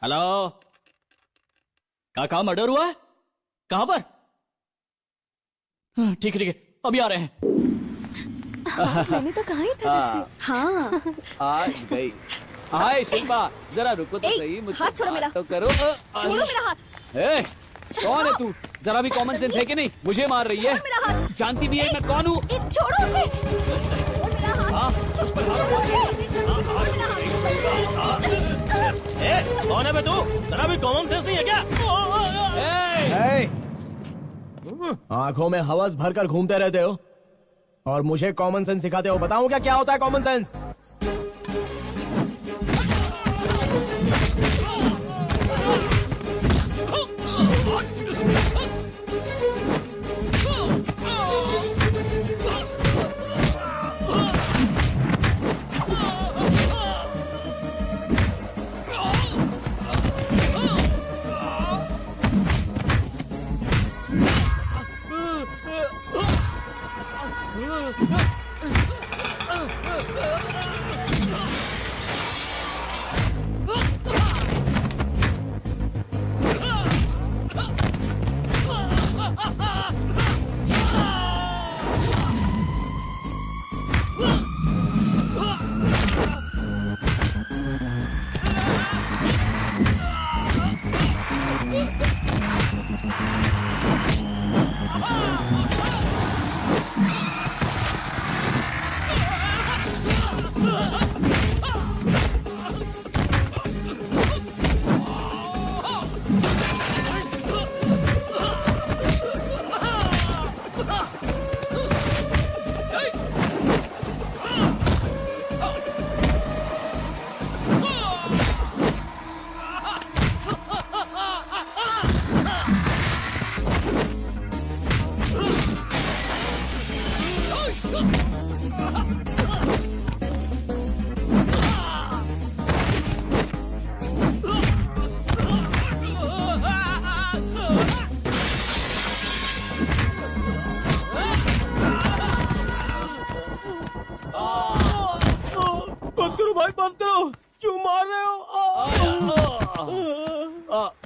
Hello, कहाँ murder हुआ है? कहाँ पर? ठीक है, अभी आ रहे हैं। मैंने तो कहा ही था तुझसे। हाँ, आ गई। हाय शिल्पा, जरा रुको तो सही, मुझसे हाथ छोड़ो मेरा। तो करो। छोड़ो मेरा हाथ। ए, कौन है तू? जरा भी कॉमन सेंस है कि नहीं? मुझे मार रही है। मेरा हाथ। जानती भी है मैं कौन हूँ? छोड़ो उसे। छोड़ो मेरा हाथ। हाँ, उस पर हाथ रखो। कौन है बे तू? जरा भी कॉमन सेंस नहीं है क्या? आंखों में हवस भरकर घूमते रहते हो और मुझे कॉमन सेंस सिखाते हो। बताऊं क्या होता है कॉमन सेंस?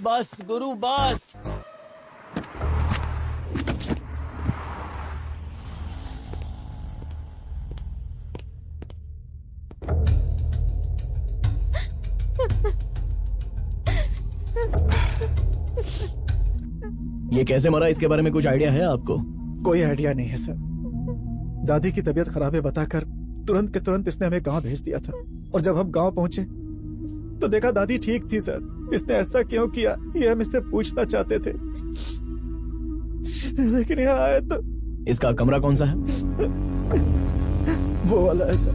बस गुरु बस। ये कैसे मरा, इसके बारे में कुछ आइडिया है आपको? कोई आइडिया नहीं है सर। दादी की तबीयत खराब है बताकर तुरंत के तुरंत इसने हमें गांव भेज दिया था, और जब हम गांव पहुंचे तो देखा दादी ठीक थी सर। इसने ऐसा क्यों किया ये हम इससे पूछना चाहते थे, लेकिन यहाँ आए तो। इसका कमरा कौन सा है? वो वाला है सर।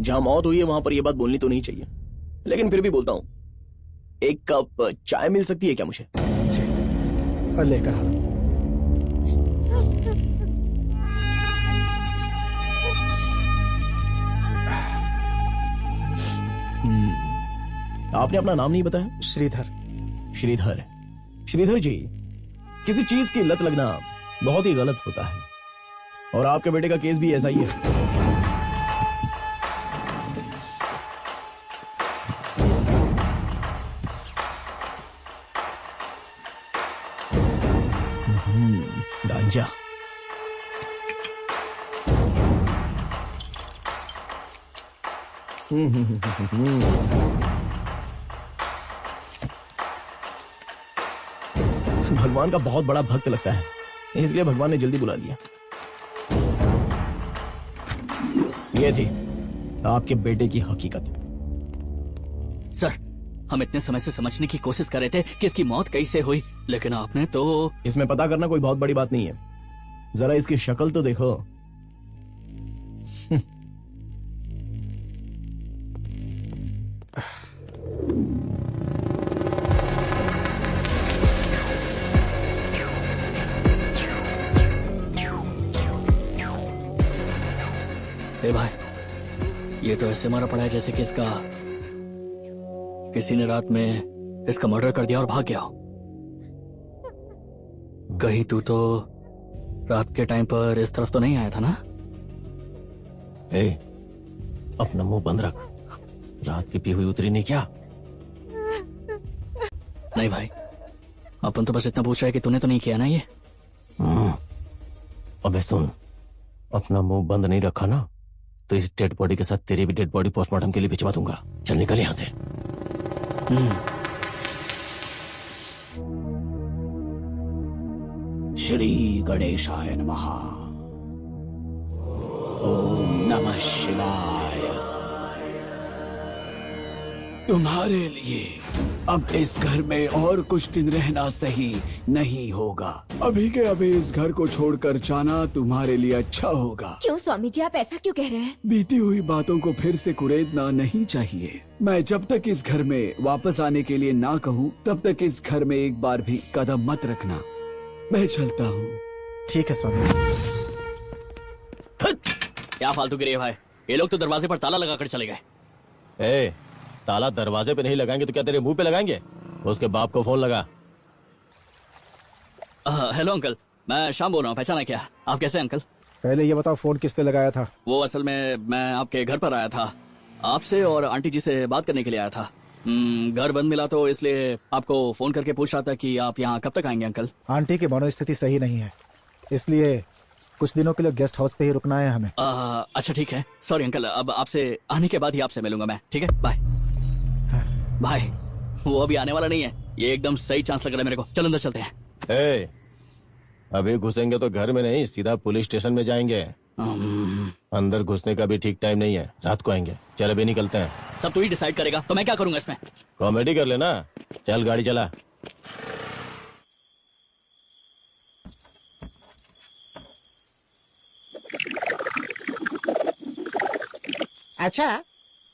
जहां मौत हुई है वहां पर यह बात बोलनी तो नहीं चाहिए, लेकिन फिर भी बोलता हूं। एक कप चाय मिल सकती है क्या मुझे? जी, लेकर आओ। आपने अपना नाम नहीं बताया। श्रीधर। श्रीधर, श्रीधर जी, किसी चीज की लत लगना बहुत ही गलत होता है, और आपके बेटे का केस भी ऐसा ही है। गांजा। भगवान का बहुत बड़ा भक्त लगता है, इसलिए भगवान ने जल्दी बुला लिया। ये थी आपके बेटे की हकीकत। सर, हम इतने समय से समझने की कोशिश कर रहे थे कि इसकी मौत कैसे हुई, लेकिन आपने तो। इसमें पता करना कोई बहुत बड़ी बात नहीं है, जरा इसकी शक्ल तो देखो। ए भाई, ये तो ऐसे मारा पड़ा है जैसे कि इसका किसी ने रात में इसका मर्डर कर दिया और भाग गया हो। कहीं तू तो रात के टाइम पर इस तरफ तो नहीं आया था ना? ए, अपना मुंह बंद रख। रात की पी हुई उतरी नहीं क्या? नहीं भाई, अपन तो बस इतना पूछ रहे कि तूने तो नहीं किया ना ये? अबे सुन, अपना मुंह बंद नहीं रखा ना तो इस डेड बॉडी के साथ तेरी भी डेड बॉडी पोस्टमार्टम के लिए भिजवा दूंगा। चल निकल यहाँ से। श्री गणेशाय नमः। ओम नमः शिवाय। तुम्हारे लिए अब इस घर में और कुछ दिन रहना सही नहीं होगा। अभी के अभी इस घर को छोड़कर जाना तुम्हारे लिए अच्छा होगा। क्यों स्वामी जी, आप ऐसा क्यों कह रहे हैं? बीती हुई बातों को फिर से कुरेदना नहीं चाहिए। मैं जब तक इस घर में वापस आने के लिए ना कहूँ तब तक इस घर में एक बार भी कदम मत रखना। मैं चलता हूँ। ठीक है स्वामी जी। क्या फालतू गिरे भाई, ये लोग तो दरवाजे पर ताला लगाकर चले गए। ए, ताला दरवाजे पे नहीं लगाएंगे तो क्या तेरे मुंह पे लगाएंगे? उसके बाप को फोन लगा। हेलो अंकल, मैं शाम बोल रहा हूँ, पहचाना क्या? आप कैसे हैं अंकल? पहले ये बताओ, फोन किसने लगाया था? वो असल में मैं आपके घर पर आया था, आपसे और आंटी जी से बात करने के लिए आया था। घर बंद मिला तो इसलिए आपको फोन करके पूछ रहा था कि आप यहाँ कब तक आएंगे अंकल? आंटी की मनोस्थिति सही नहीं है, इसलिए कुछ दिनों के लिए गेस्ट हाउस पे ही रुकना है हमें। अच्छा ठीक है, सॉरी अंकल, अब आपसे आने के बाद ही आपसे मिलूंगा मैं, ठीक है? बाय। भाई वो अभी आने वाला नहीं है, ये एकदम सही चांस लग रहा है मेरे को। चल अंदर चलते हैं। ए, अभी घुसेंगे तो घर में नहीं, सीधा पुलिस स्टेशन में जाएंगे। अंदर घुसने का भी ठीक टाइम नहीं है, रात को आएंगे। चल अभी निकलते हैं। सब तू ही डिसाइड करेगा, तो मैं क्या करूंगा इसमें? कॉमेडी कर लेना। चल गाड़ी चला। अच्छा,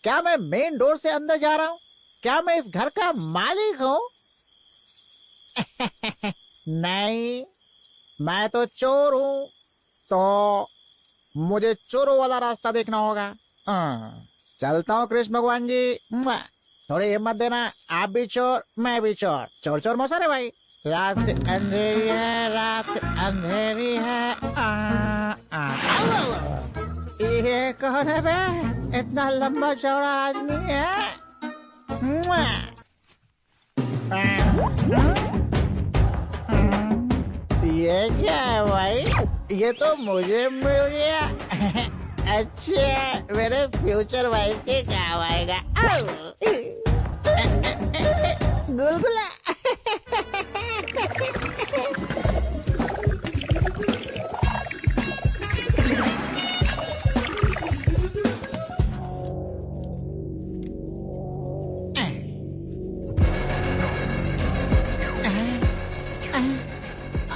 क्या मैं मेन डोर से अंदर जा रहा हूँ? क्या मैं इस घर का मालिक हूँ? नहीं, मैं तो चोर हूँ, तो मुझे चोरों वाला रास्ता देखना होगा। चलता हूँ कृष्ण भगवान जी। थोड़ी हिम्मत देना, आप भी चोर मैं भी चोर। चोर चोर मौसा रे भाई। रात अंधेरी है, रात अंधेरी है। ये कौन है बे? इतना लंबा चौड़ा आदमी है। ये क्या है भाई? ये तो मुझे मिल गया। अच्छा, मेरे फ्यूचर वाइफ के काम आएगा। गुलगुला।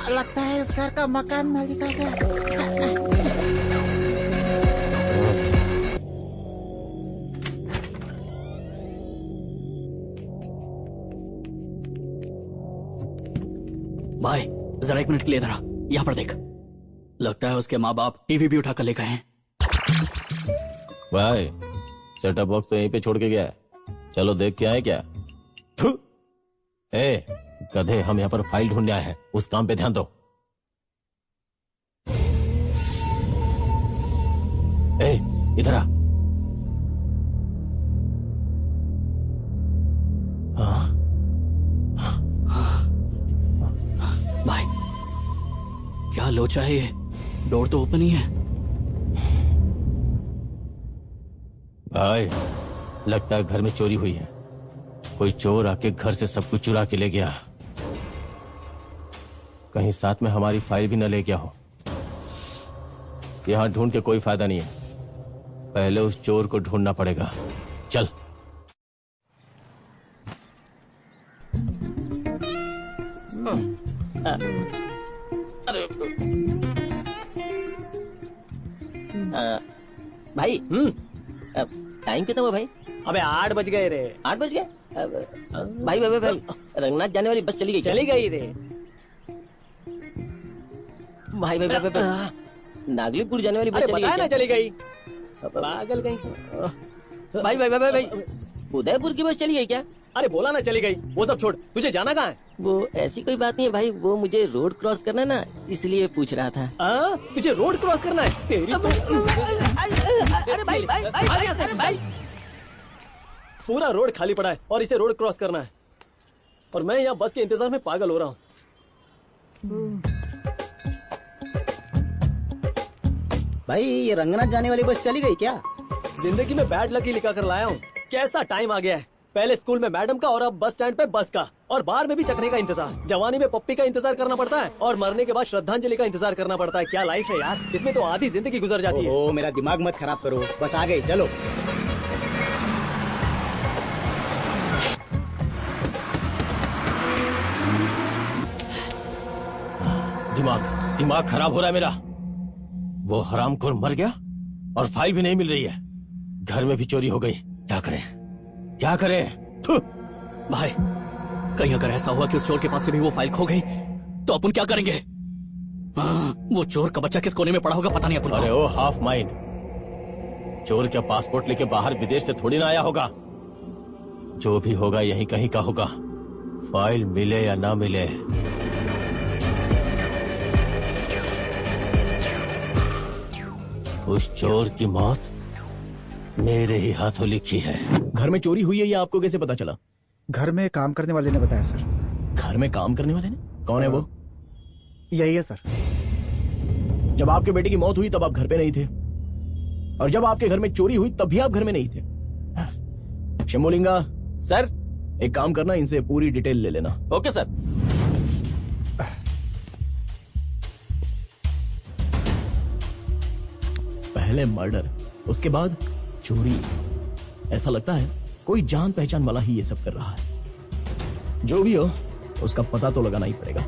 लगता है इस घर का मकान मालिक आ गया। भाई जरा एक मिनट के लिए इधर आ, यहाँ पर देख। लगता है उसके माँ बाप टीवी भी उठाकर ले गए हैं। भाई सेटअप बॉक्स तो यहीं पे छोड़ के गया है, चलो देख के आए क्या? थू। ए गधे, हम यहाँ पर फाइल ढूंढने आए हैं, उस काम पे ध्यान दो। ए इधर आ। भाई क्या लोचा है ये? डोर तो ओपन ही है। भाई लगता है घर में चोरी हुई है, कोई चोर आके घर से सब कुछ चुरा के ले गया। कहीं साथ में हमारी फाइल भी न ले गया हो। यहां ढूंढ के कोई फायदा नहीं है, पहले उस चोर को ढूंढना पड़ेगा। चल। भाई टाइम कितना हुआ भाई? अबे 8 बज गए रे। 8 बज गए? भाई भाई भाई रंगनाथ जाने वाली बस चली गई। चली गई रे। भाई भाई भाई नागलीपुर जाने वाली बस अरे चली बताया ना गई। चली गई। पागल गई। भाई भाई भाई भाई उदयपुर की बस चली गई क्या? अरे बोला ना चली गई, वो सब छोड़, तुझे जाना कहाँ है? वो ऐसी कोई बात नहीं है भाई, वो मुझे रोड क्रॉस करना है ना, इसलिए पूछ रहा था। तुझे रोड क्रॉस करना है? तेरी तो अरे भाई भाई भाग यहाँ से। भाई पूरा रोड खाली पड़ा है और इसे रोड क्रॉस करना है, और मैं यहाँ बस के इंतजार में पागल हो रहा हूँ। भाई ये रंगनाथ जाने वाली बस चली गई क्या? जिंदगी में बैड लक ही लिखा कर लाया हूँ। कैसा टाइम आ गया है, पहले स्कूल में मैडम का और अब बस स्टैंड पे बस का, और बाहर में भी चकने का इंतजार। जवानी में पप्पी का इंतजार करना पड़ता है और मरने के बाद श्रद्धांजलि का इंतजार करना पड़ता है। क्या लाइफ है यार, इसमें तो आधी जिंदगी गुजर जाती है। ओ मेरा दिमाग मत खराब करो, बस आ गई, चलो। दिमाग खराब हो रहा है मेरा। वो हरामखोर मर गया और फाइल भी नहीं मिल रही है। घर में भी चोरी हो गई। क्या करें? भाई कहीं अगर ऐसा हुआ कि उस चोर के पास से भी वो फाइल खो गई तो अपन क्या करेंगे? वो चोर का बच्चा किस कोने में पड़ा होगा पता नहीं अपन को। अरे ओ हाफ माइंड, चोर क्या पासपोर्ट लेके बाहर विदेश से थोड़ी ना आया होगा। जो भी होगा यहीं कहीं का होगा, फाइल मिले या ना मिले। उस चोर की मौत मेरे ही हाथों लिखी है। घर में चोरी हुई है, ये आपको कैसे पता चला? घर में काम करने वाले ने बताया सर। घर में काम करने वाले ने? कौन है वो? यही है सर। जब आपके बेटे की मौत हुई तब आप घर पे नहीं थे, और जब आपके घर में चोरी हुई तब भी आप घर में नहीं थे। शंभुलिंगा सर एक काम करना, इनसे पूरी डिटेल ले लेना। Okay sir. पहले मर्डर, उसके बाद चोरी। ऐसा लगता है कोई जान पहचान वाला ही ये सब कर रहा है। जो भी हो उसका पता तो लगाना ही पड़ेगा।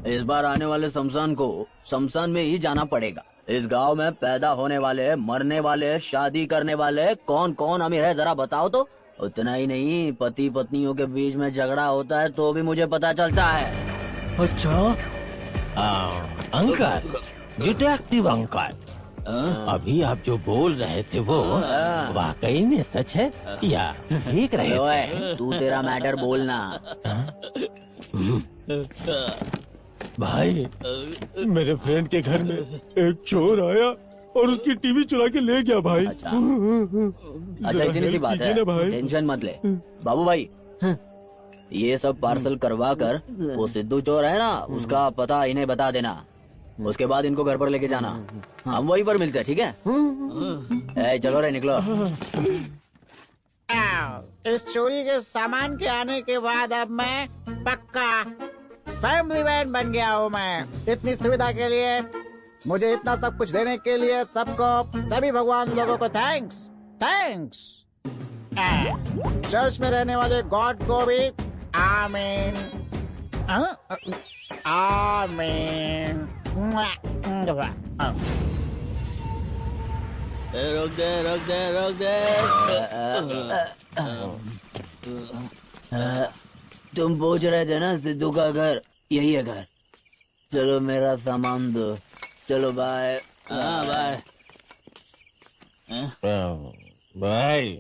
इस बार आने वाले शमशान को शमशान में ही जाना पड़ेगा। इस गांव में पैदा होने वाले, मरने वाले, शादी करने वाले कौन कौन अमीर है जरा बताओ तो। उतना ही नहीं, पति पत्नियों के बीच में झगड़ा होता है तो भी मुझे पता चलता है। अच्छा अंकल, डिटेक्टिव अंकल, अभी आप जो बोल रहे थे वो वाकई में सच है या देख रहे थे? तू तेरा मैटर बोलना। भाई मेरे फ्रेंड के घर में एक चोर आया और उसकी टीवी चुरा के ले गया भाई। अच्छा इतनी सी बात है, टेंशन मत ले बाबू भाई। ये सब पार्सल करवा कर वो सिद्धू चोर है ना, उसका पता इन्हें बता देना। उसके बाद इनको घर पर लेके जाना, हम वहीं पर मिलते हैं, ठीक है? चलो रे निकलो। इस चोरी के सामान के आने के बाद अब मैं पक्का फैमिली मैन बन गया हूँ। मैं इतनी सुविधा के लिए, मुझे इतना सब कुछ देने के लिए सबको, सभी भगवान लोगों को थैंक्स। चर्च में रहने वाले गॉड को भी आमीन। आमीन। रोक दे। तुम पूछ रहे थे ना सिद्धू का घर, यही है घर। चलो मेरा सामान दो, चलो बाय। बाय। भाई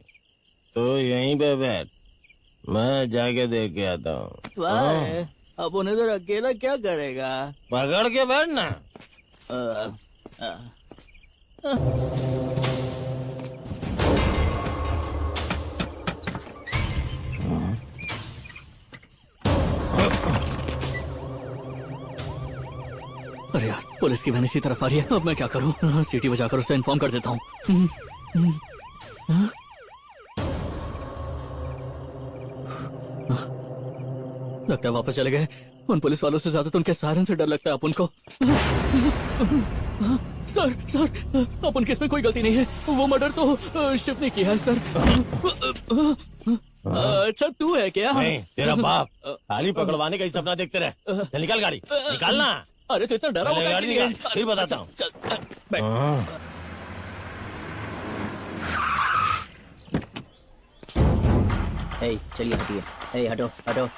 तो यहीं पे बैठ, मैं जाके देख के आता हूँ। बाय। अब उन्हें इधर अकेला क्या करेगा? पकड़ के बैठना। अरे यार, पुलिस की वैन इसी तरफ आ रही है। अब मैं क्या करूं? सीटी बजाकर उसे इन्फॉर्म कर देता हूँ। लगता है वापस चले गए। उन पुलिस वालों से ज्यादा तो उनके सायरन से डर लगता है अपन को। सर, अपन की इसमें कोई गलती नहीं है। वो मर्डर तो शिव ने किया है सर। अच्छा तू है क्या? नहीं, तेरा बाप। खाली पकड़वाने का ही सपना देखते रहे। चल निकाल गाड़ी, निकालना। अरे तो इतना डरा हुआ गाड़ी निकाल, फिर बताता हूँ। चल बैठ। चलिए हटिए। हटो।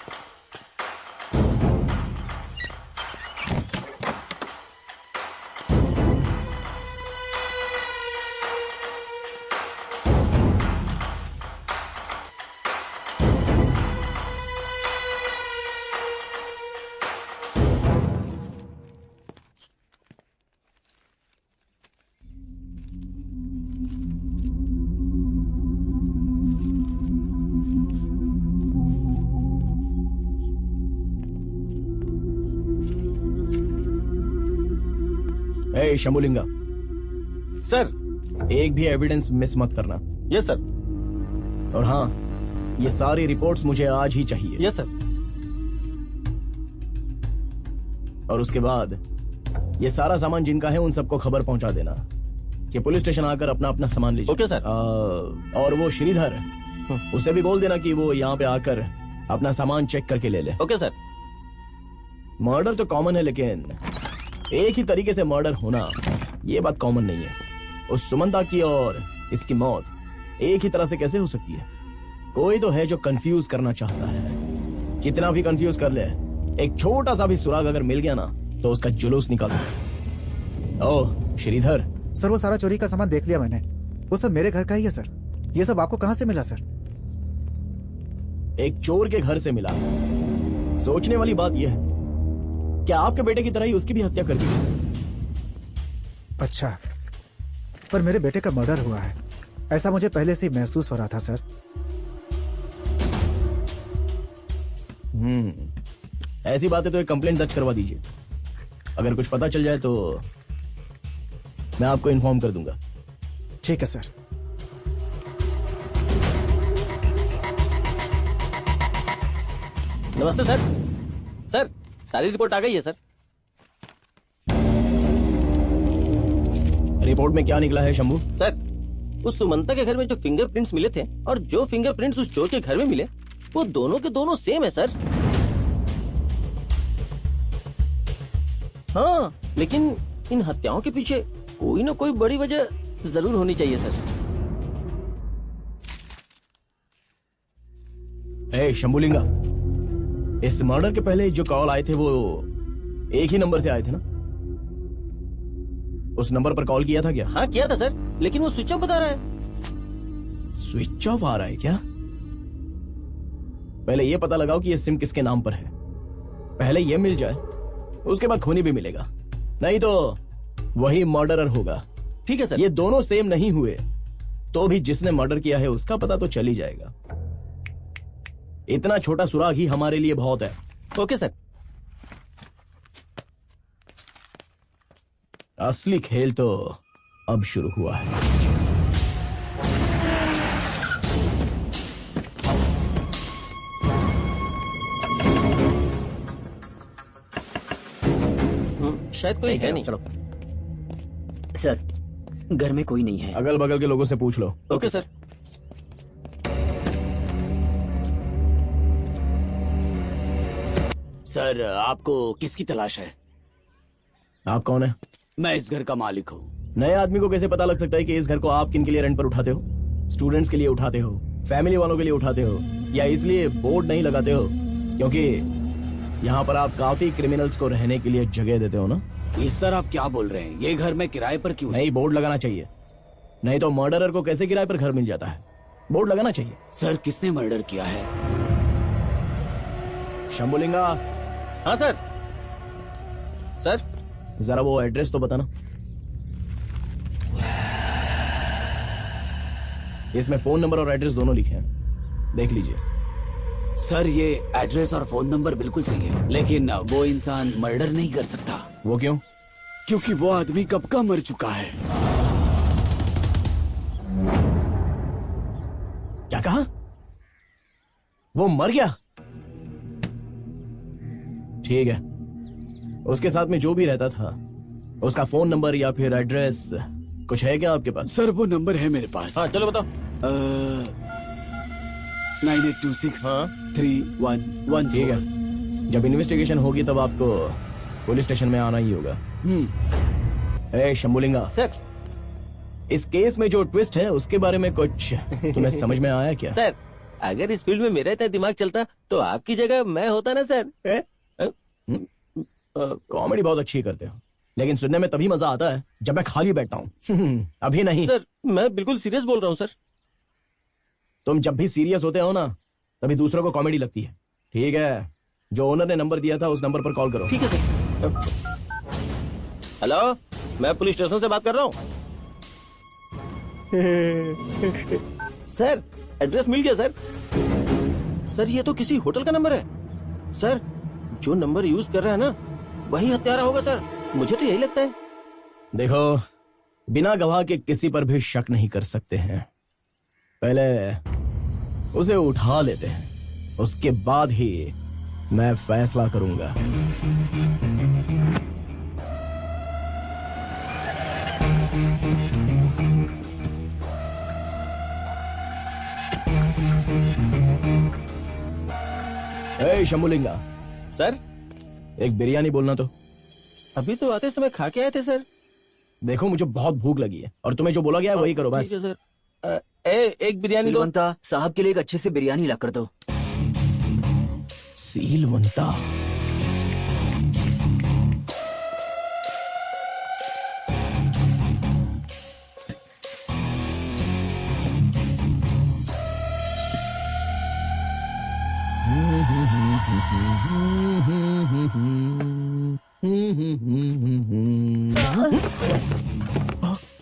ए शंभुलिंगा, सर। एक भी एविडेंस मिस मत करना। Yes sir. और हाँ, ये सारी रिपोर्ट्स मुझे आज ही चाहिए। Yes sir. और उसके बाद ये सारा सामान जिनका है उन सबको खबर पहुंचा देना कि पुलिस स्टेशन आकर अपना अपना सामान लीजिए। Okay sir. और वो श्रीधर, उसे भी बोल देना कि वो यहाँ पे आकर अपना सामान चेक करके ले ले। Okay sir. मर्डर तो कॉमन है, लेकिन एक ही तरीके से मर्डर होना ये बात कॉमन नहीं है। उस सुमंता की और इसकी मौत एक ही तरह से कैसे हो सकती है? कोई तो है जो कंफ्यूज करना चाहता है। कितना भी कंफ्यूज कर ले, एक छोटा सा भी सुराग अगर मिल गया ना तो उसका जुलूस निकाल दे। ओ श्रीधर। सर वो सारा चोरी का सामान देख लिया मैंने, वो सब मेरे घर का ही है सर। ये सब आपको कहाँ से मिला सर? एक चोर के घर से मिला। सोचने वाली बात यह है, क्या आपके बेटे की तरह ही उसकी भी हत्या कर दी? अच्छा, पर मेरे बेटे का मर्डर हुआ है, ऐसा मुझे पहले से ही महसूस हो रहा था सर। ऐसी बातें तो एक कंप्लेंट दर्ज करवा दीजिए। अगर कुछ पता चल जाए तो मैं आपको इन्फॉर्म कर दूंगा। ठीक है सर। नमस्ते सर। सर सारी रिपोर्ट आ गई है सर। रिपोर्ट में क्या निकला है शंभू? सर उस सुमंता के घर में जो फिंगरप्रिंट्स मिले थे और जो फिंगरप्रिंट्स उस चोर के घर में मिले, वो दोनों के दोनों सेम है सर। हाँ, लेकिन इन हत्याओं के पीछे कोई ना कोई बड़ी वजह जरूर होनी चाहिए सर। ए शंभुलिंगा, इस मर्डर के पहले जो कॉल आए थे वो एक ही नंबर से आए थे ना? उस नंबर पर कॉल किया था क्या? हाँ किया था सर, लेकिन वो स्विच ऑफ बता रहा है। स्विच ऑफ आ रहा है क्या? पहले ये पता लगाओ कि ये सिम किसके नाम पर है। पहले ये मिल जाए, उसके बाद खूनी भी मिलेगा, नहीं तो वही मर्डरर होगा। ठीक है सर। ये दोनों सेम नहीं हुए तो भी जिसने मर्डर किया है उसका पता तो चल ही जाएगा। इतना छोटा सुराग ही हमारे लिए बहुत है। Okay sir. असली खेल तो अब शुरू हुआ है। शायद कोई है नहीं। चलो सर, घर में कोई नहीं है। अगल बगल के लोगों से पूछ लो। Okay sir. सर आपको किसकी तलाश है? आप कौन है? मैं इस घर का मालिक हूँ। नए आदमी को कैसे पता लग सकता है कि इस घर को आप किन के लिए रेंट पर उठाते हो? स्टूडेंट्स के लिए उठाते हो, फैमिली वालों के लिए उठाते हो, या इसलिए बोर्ड नहीं लगाते हो क्योंकि यहाँ पर आप काफी क्रिमिनल्स को रहने के लिए जगह देते हो ना? सर आप क्या बोल रहे हैं? ये घर मैं किराए पर क्यों? नहीं, बोर्ड लगाना चाहिए, नहीं तो मर्डरर को कैसे किराए पर घर मिल जाता है? बोर्ड लगाना चाहिए। सर किसने मर्डर किया है? शंभुलिंगा। हाँ सर। सर जरा वो एड्रेस तो बताना। इसमें फोन नंबर और एड्रेस दोनों लिखे हैं, देख लीजिए। सर ये एड्रेस और फोन नंबर बिल्कुल सही है, लेकिन वो इंसान मर्डर नहीं कर सकता। वो क्यों? क्योंकि वो आदमी कब का मर चुका है। क्या कहा? वो मर गया? ठीक है, उसके साथ में जो भी रहता था उसका फोन नंबर या फिर एड्रेस कुछ है क्या आपके पास? सर वो नंबर है मेरे पास। हाँ चलो बताओ। 9826-3114। ठीक है, जब इन्वेस्टिगेशन होगी तब आपको पुलिस स्टेशन में आना ही होगा। ए शंभुलिंगा सर, इस केस में जो ट्विस्ट है उसके बारे में कुछ तुम्हें समझ में आया क्या? सर अगर इस फील्ड में मेरा इतना दिमाग चलता तो आपकी जगह मैं होता ना सर। कॉमेडी बहुत अच्छी करते हो, लेकिन सुनने में तभी मजा आता है जब मैं खाली बैठता हूँ। अभी नहीं सर, मैं बिल्कुल सीरियस बोल रहा हूँ सर। तुम जब भी सीरियस होते हो ना तभी दूसरों को कॉमेडी लगती है। ठीक है, जो ओनर ने नंबर दिया था उस नंबर पर कॉल करो। ठीक है सर। हेलो, मैं पुलिस स्टेशन से बात कर रहा हूँ। सर एड्रेस मिल गया सर। सर ये तो किसी होटल का नंबर है। सर जो नंबर यूज कर रहा है ना वही हत्यारा होगा सर, मुझे तो यही लगता है। देखो, बिना गवाह के किसी पर भी शक नहीं कर सकते हैं। पहले उसे उठा लेते हैं, उसके बाद ही मैं फैसला करूंगा। ए शंभुलिंगा, सर एक बिरयानी बोलना तो। अभी तो आते समय खा के आए थे सर। देखो, मुझे बहुत भूख लगी है और तुम्हें जो बोला गया है वही करो बस। ठीक है सर। एक बिरयानी लो। सिलवंता साहब के लिए एक अच्छी सी बिरयानी ला कर दो। सीलवंता,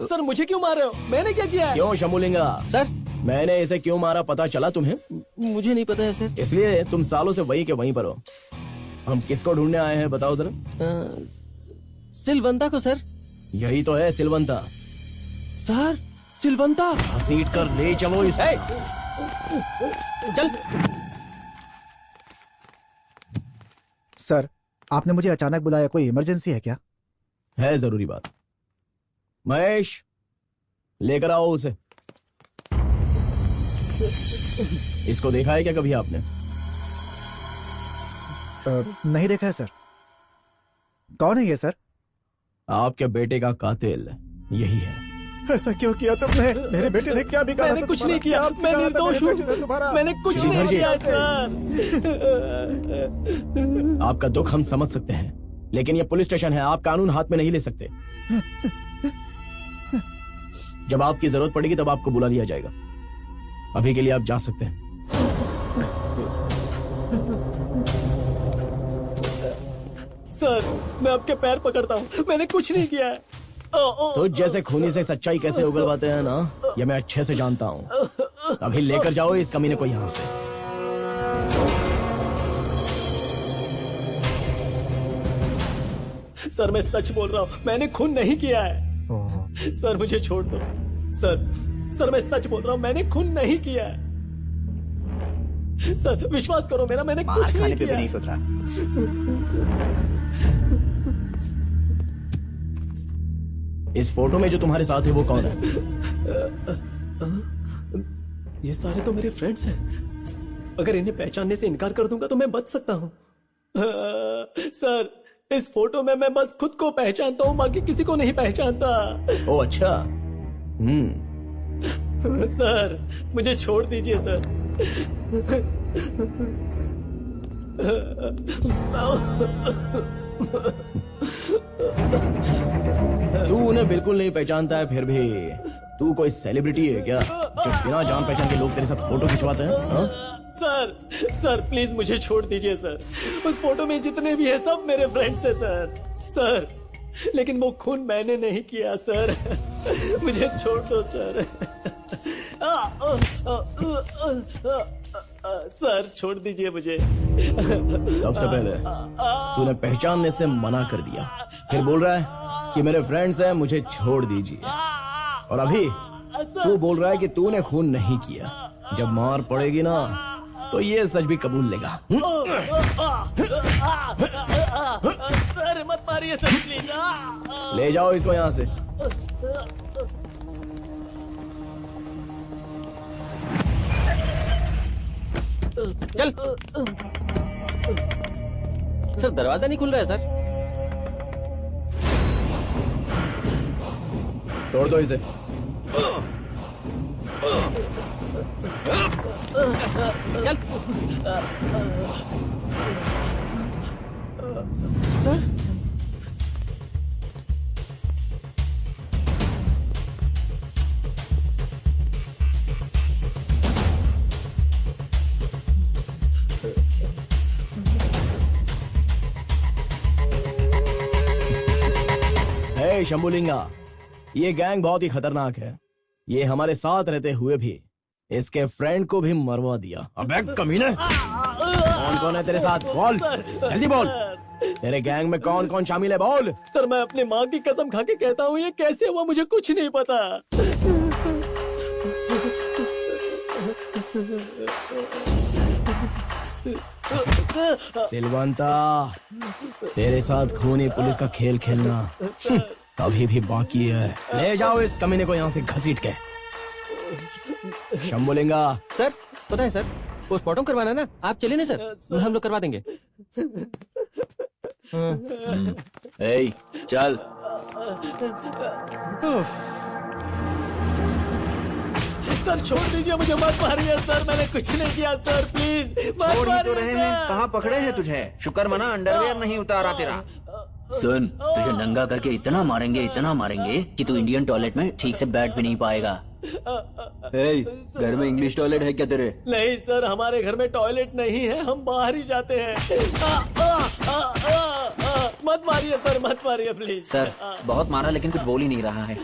सर मुझे क्यों मार रहे हो? मैंने क्या किया है? क्यों शंभुलिंगा? सर मैंने इसे क्यों मारा पता चला तुम्हें? मुझे नहीं पता है सर। इसलिए तुम सालों से वहीं के वहीं पर हो। हम किसको ढूंढने आए हैं बताओ जरा। सिलवंता को सर। यही तो है सिलवंता। सर सिलवंता। घसीट कर ले चलो इस। चल। सर, आपने मुझे अचानक बुलाया, कोई इमरजेंसी है क्या? है जरूरी बात। महेश, लेकर आओ उसे। इसको देखा है क्या कभी आपने? नहीं देखा है सर। कौन है ये सर? आपके बेटे का कातिल यही है। ऐसा क्यों किया तुमने? मेरे बेटे ने क्या बिगाड़ा? मैंने कुछ नहीं किया, मैं निर्दोष हूँ। मैंने कुछ नहीं किया सर। आपका दुख हम समझ सकते हैं, लेकिन यह पुलिस स्टेशन है, आप कानून हाथ में नहीं ले सकते। जब आपकी जरूरत पड़ेगी तब आपको बुला लिया जाएगा। अभी के लिए आप जा सकते हैं। सर मैं आपके पैर पकड़ता हूँ, मैंने कुछ नहीं किया है। तो जैसे खूनी से सच्चाई कैसे उगलवाते हैं ना, ये मैं अच्छे से जानता हूँ। अभी लेकर जाओ इस कमीने को यहाँ से। सर मैं सच बोल रहा हूँ, मैंने खून नहीं किया है। सर मुझे छोड़ दो। सर मैं सच बोल रहा हूँ, मैंने खून नहीं किया है। सर विश्वास करो मेरा, मैंने कुछ नहीं किया। नहीं सोच रहा। इस फोटो में जो तुम्हारे साथ है वो कौन है? ये सारे तो मेरे फ्रेंड्स हैं। अगर इन्हें पहचानने से इनकार कर दूंगा तो मैं बच सकता हूँ। सर इस फोटो में मैं बस खुद को पहचानता हूँ, बाकी किसी को नहीं पहचानता। ओ अच्छा। सर मुझे छोड़ दीजिए सर। तू उन्हें बिल्कुल नहीं पहचानता है, फिर भी तू कोई सेलिब्रिटी है क्या जो बिना जान पहचान के लोग तेरे साथ फोटो खिंचवाते हैं? हाँ? सर प्लीज मुझे छोड़ दीजिए सर। उस फोटो में जितने भी है सब मेरे फ्रेंड्स हैं सर। लेकिन वो खून मैंने नहीं किया सर। मुझे छोड़ दो सर। सर छोड़ दीजिए मुझे। सबसे पहले तूने पहचानने से मना कर दिया, फिर बोल रहा है कि मेरे फ्रेंड्स हैं मुझे छोड़ दीजिए, और अभी तू बोल रहा है कि तूने खून नहीं किया। जब मार पड़ेगी ना तो ये सच भी कबूल लेगा। सर मत मारिए सर प्लीज। ले जाओ इसको यहाँ से। चल। सर दरवाजा नहीं खुल रहा है सर। तोड़ दो इसे। चल। सर हे शंभुलिंगा, ये गैंग बहुत ही खतरनाक है। ये हमारे साथ रहते हुए भी इसके फ्रेंड को भी मरवा दिया। अबे कमीने, कौन कौन है तेरे साथ? बोल जल्दी बोल। तेरे गैंग में कौन कौन शामिल है बोल। सर मैं अपनी माँ की कसम खा के कहता हूँ ये कैसे हुआ मुझे कुछ नहीं पता। सिलवंता, तेरे साथ खूनी पुलिस का खेल खेलना अभी भी बाकी है। ले जाओ इस कमीने को यहाँ से घसीट के। शंभुलिंगा। सर पता है सर, पोस्टमार्टम करवाना है ना, आप चलिए ना सर, हम लोग करवा देंगे। ए, चल। सर छोड़ दीजिए मुझे, मत मारिए सर, मैंने कुछ नहीं किया सर, प्लीज मत छोड़ ही तो रहे मारिए हैं, सर। कहाँ पकड़े हैं तुझे? शुक्र मना अंडरवेयर नहीं उतारा तेरा। सुन, तुझे नंगा करके इतना मारेंगे कि तू इंडियन टॉयलेट में ठीक से बैठ भी नहीं पाएगा। घर में इंग्लिश टॉयलेट है क्या तेरे? नहीं सर, हमारे घर में टॉयलेट नहीं है, हम बाहर ही जाते हैं। मत मारिए सर, मत मारिए प्लीज। सर बहुत मारा लेकिन कुछ बोल ही नहीं रहा है।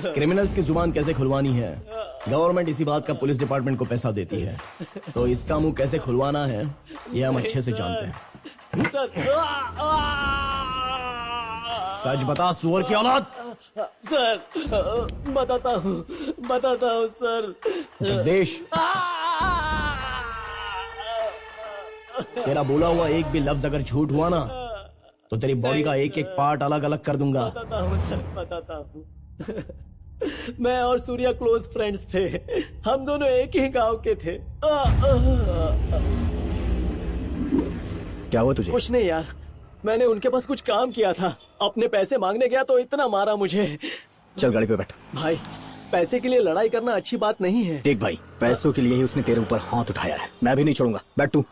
क्रिमिनल्स की जुबान कैसे खुलवानी है, गवर्नमेंट इसी बात का पुलिस डिपार्टमेंट को पैसा देती है, तो इसका मुंह कैसे खुलवाना है ये हम अच्छे से जानते हैं। सर सच बता सुअर की औलाद। सर बताता हूँ सर। जगदीश, तेरा बोला हुआ एक भी लफ्ज अगर झूठ हुआ ना तो तेरी बॉडी का एक एक पार्ट अलग अलग कर दूंगा। बताता हूँ सर, बताता हूँ। मैं और सूर्या क्लोज फ्रेंड्स थे, हम दोनों एक ही गांव के थे। क्या हुआ तुझे? कुछ नहीं यार, मैंने उनके पास कुछ काम किया था, अपने पैसे मांगने गया तो इतना मारा मुझे। चल गाड़ी पे बैठ। भाई पैसे के लिए लड़ाई करना अच्छी बात नहीं है। देख भाई, पैसों के लिए ही उसने तेरे ऊपर हाथ उठाया है, मैं भी नहीं छोड़ूंगा, बैठ तू।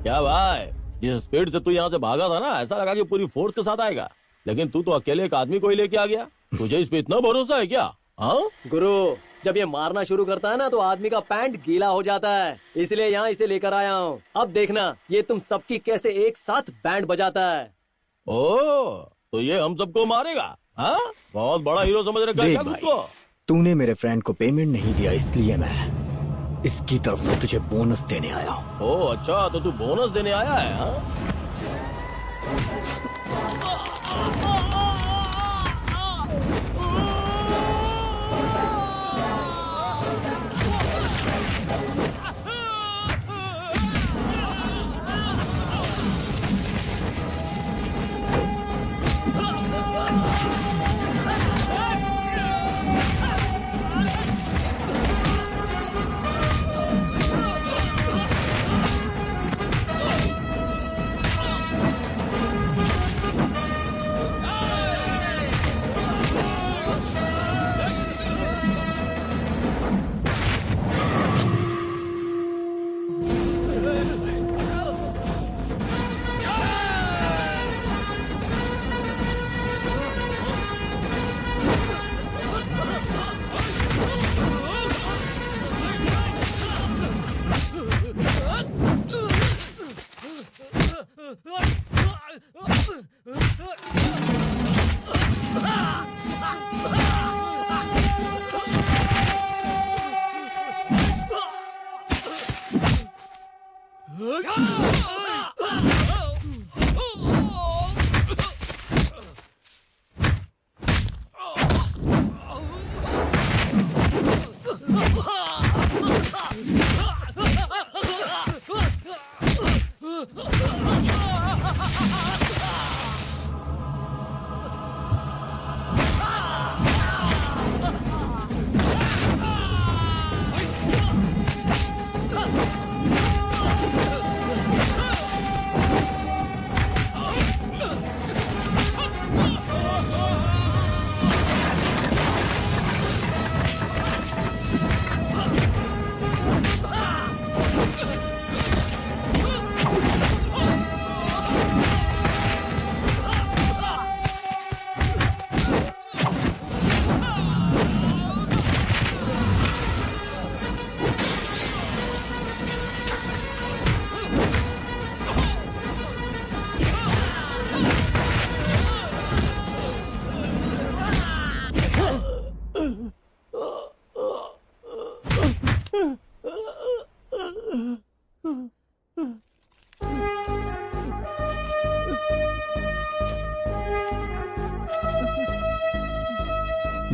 क्या भाई, जिस स्पीड से तू यहाँ से भागा था ना, ऐसा लगा कि पूरी फोर्स के साथ आएगा, लेकिन तू तो अकेले एक आदमी को ही लेके आ गया। तुझे इस पे इतना भरोसा है क्या? हाँ गुरु, जब ये मारना शुरू करता है ना तो आदमी का पैंट गीला हो जाता है, इसलिए यहाँ इसे लेकर आया हूँ। अब देखना ये तुम सबकी कैसे एक साथ बैंड बजाता है। ओ, तो ये हम सबको मारेगा? हाँ, बहुत बड़ा हीरो समझ रखा है क्या खुद को? तूने मेरे फ्रेंड को पेमेंट नहीं दिया, इसलिए मैं इसकी तरफ से तुझे बोनस देने आया हूँ। ओ अच्छा, तो तू बोनस देने आया है? हाँ?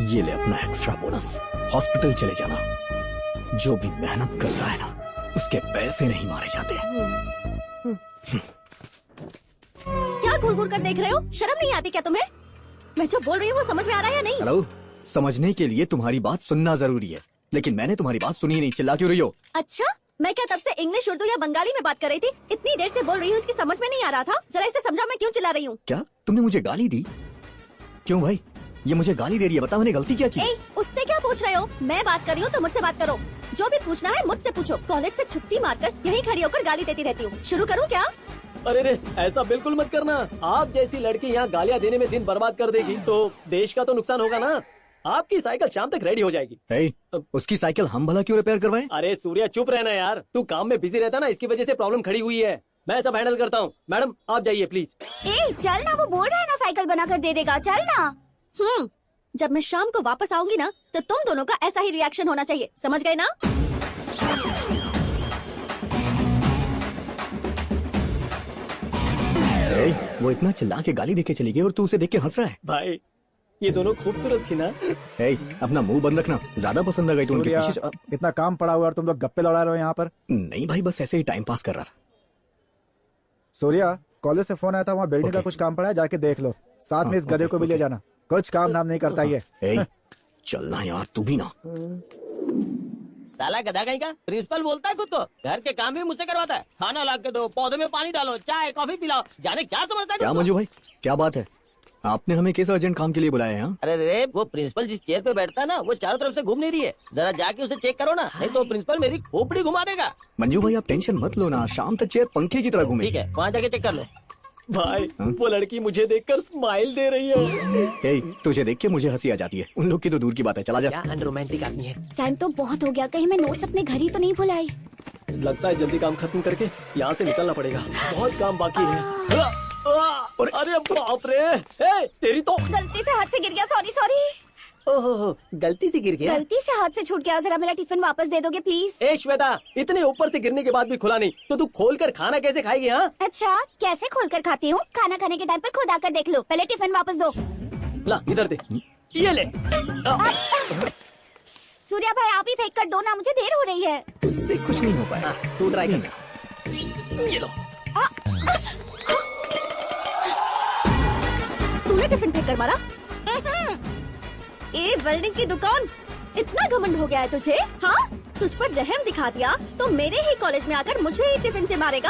ये ले अपना एक्स्ट्रा बोनस। हॉस्पिटल चले जाना। जो भी मेहनत करता है ना, उसके पैसे नहीं मारे जाते। क्या घूर घूर कर देख रहे हो? शर्म नहीं आती क्या तुम्हें? मैं जो बोल रही हूँ वो समझ में आ रहा है या नहीं? हेलो, समझने के लिए तुम्हारी बात सुनना जरूरी है, लेकिन मैंने तुम्हारी बात सुनी ही नहीं। चिल्ला क्यों रही हो? अच्छा, मैं क्या तब से इंग्लिश, उर्दू या बंगाली में बात कर रही थी? इतनी देर से बोल रही हूँ, इसकी समझ में नहीं आ रहा था? जरा इसे समझा मैं क्यों चिल्ला रही हूँ? क्या तुमने मुझे गाली दी? क्यों भाई, ये मुझे गाली दे रही है? बता, मैंने गलती क्या की? उससे क्या पूछ रहे हो? मैं बात कर रही हूँ तो मुझसे बात करो। जो भी पूछना है मुझसे पूछो। कॉलेज से छुट्टी मारकर यहीं खड़ी होकर गाली देती रहती हूँ। शुरू करूँ क्या? अरे रे, ऐसा बिल्कुल मत करना। आप जैसी लड़की यहाँ गालियाँ देने में दिन बर्बाद कर देगी तो देश का तो नुकसान होगा ना। आपकी साइकिल शाम तक रेडी हो जाएगी। उसकी साइकिल हम भला क्यों रिपेयर करवाएं? अरे सूर्या चुप रहना यार, तू काम में बिजी रहता ना, इसकी वजह से प्रॉब्लम खड़ी हुई है। मैं सब हैंडल करता हूँ। मैडम आप जाइए प्लीज। चल ना, वो बोल रहा है ना साइकिल बना कर दे देगा, चल ना। जब मैं शाम को वापस आऊंगी ना तो तुम दोनों का ऐसा ही रिएक्शन होना चाहिए, समझ गए ना? वो इतना चिल्ला के गाली देके चली गई और तू उसे देख के हंस रहा है। भाई ये दोनों खूबसूरत थी ना। अपना मुंह बंद रखना, ज्यादा पसंद आ गई तो उनकी कोशिश। इतना काम पड़ा हुआ और तुम लोग गप्पे लड़ा रहे हो यहाँ पर? नहीं भाई, बस ऐसे ही टाइम पास कर रहा था। सूर्या, कॉलेज से फोन आया था, वहाँ बिल्डिंग का कुछ काम पड़ा है, जाके देख लो। साथ में इस गधे को भी ले जाना, कुछ काम नाम नहीं करता ये। चलना यार, तू भी ना। साला गधा कहीं का। प्रिंसिपल बोलता है खुद को, घर के काम भी मुझसे करवाता है। खाना ला के दो, पौधे में पानी डालो, चाय कॉफी पिलाओ, जाने क्या समझता है। क्या मंजू भाई, क्या बात है? आपने हमें किस अर्जेंट काम के लिए बुलाया है? अरे रे, वो प्रिंसिपल जिस चेयर पे बैठता है ना, वो चारों तरफ से घूम नहीं रही है। जरा जाके उसे चेक करो ना, नहीं तो प्रिंसिपल मेरी खोपड़ी घुमा देगा। मंजू भाई आप टेंशन मत लो ना, शाम तक चेयर पंखे की तरह घूमे। ठीक है, वहाँ जाके चेक कर लो। भाई वो लड़की मुझे देखकर स्माइल दे रही है। तुझे देख के मुझे हंसी आ जाती है, उन लोग की तो दूर की बात है। चला जा। क्या अनरोमांटिक आदमी है। टाइम तो बहुत हो गया, कहीं मैं नोट्स अपने घर ही तो नहीं भुलाई। लगता है जल्दी काम खत्म करके यहाँ से निकलना पड़ेगा, बहुत काम बाकी है। अरे बाप रे, तेरी तो गलती से हाथ से गिर गया, सॉरी सॉरी। ओहो, गलती से गिर गया? गलती से हाथ से छूट गया। जरा मेरा टिफिन वापस दे दोगे प्लीज? श्वेता, इतने ऊपर से गिरने के बाद भी खुला नहीं तो तू खोल कर खाना कैसे खाएगी? हाँ अच्छा, कैसे खोल कर खाती हूँ? खाना खाने के टाइम पर खुद आकर देख लो, पहले टिफिन वापस दो। ला इधर दे, ये ले। सूर्या भाई आप ही फेंक कर दो ना, मुझे देर हो रही है। उससे कुछ नहीं हो पाया। तू ट्राई कर। ये लो। तूने टिफिन फेंक कर मारा? वेल्डिंग की दुकान, इतना घमंड हो गया है तुझे? हाँ, तुझ पर रहम दिखा दिया तो मेरे ही कॉलेज में आकर मुझे ही टिफिन से मारेगा?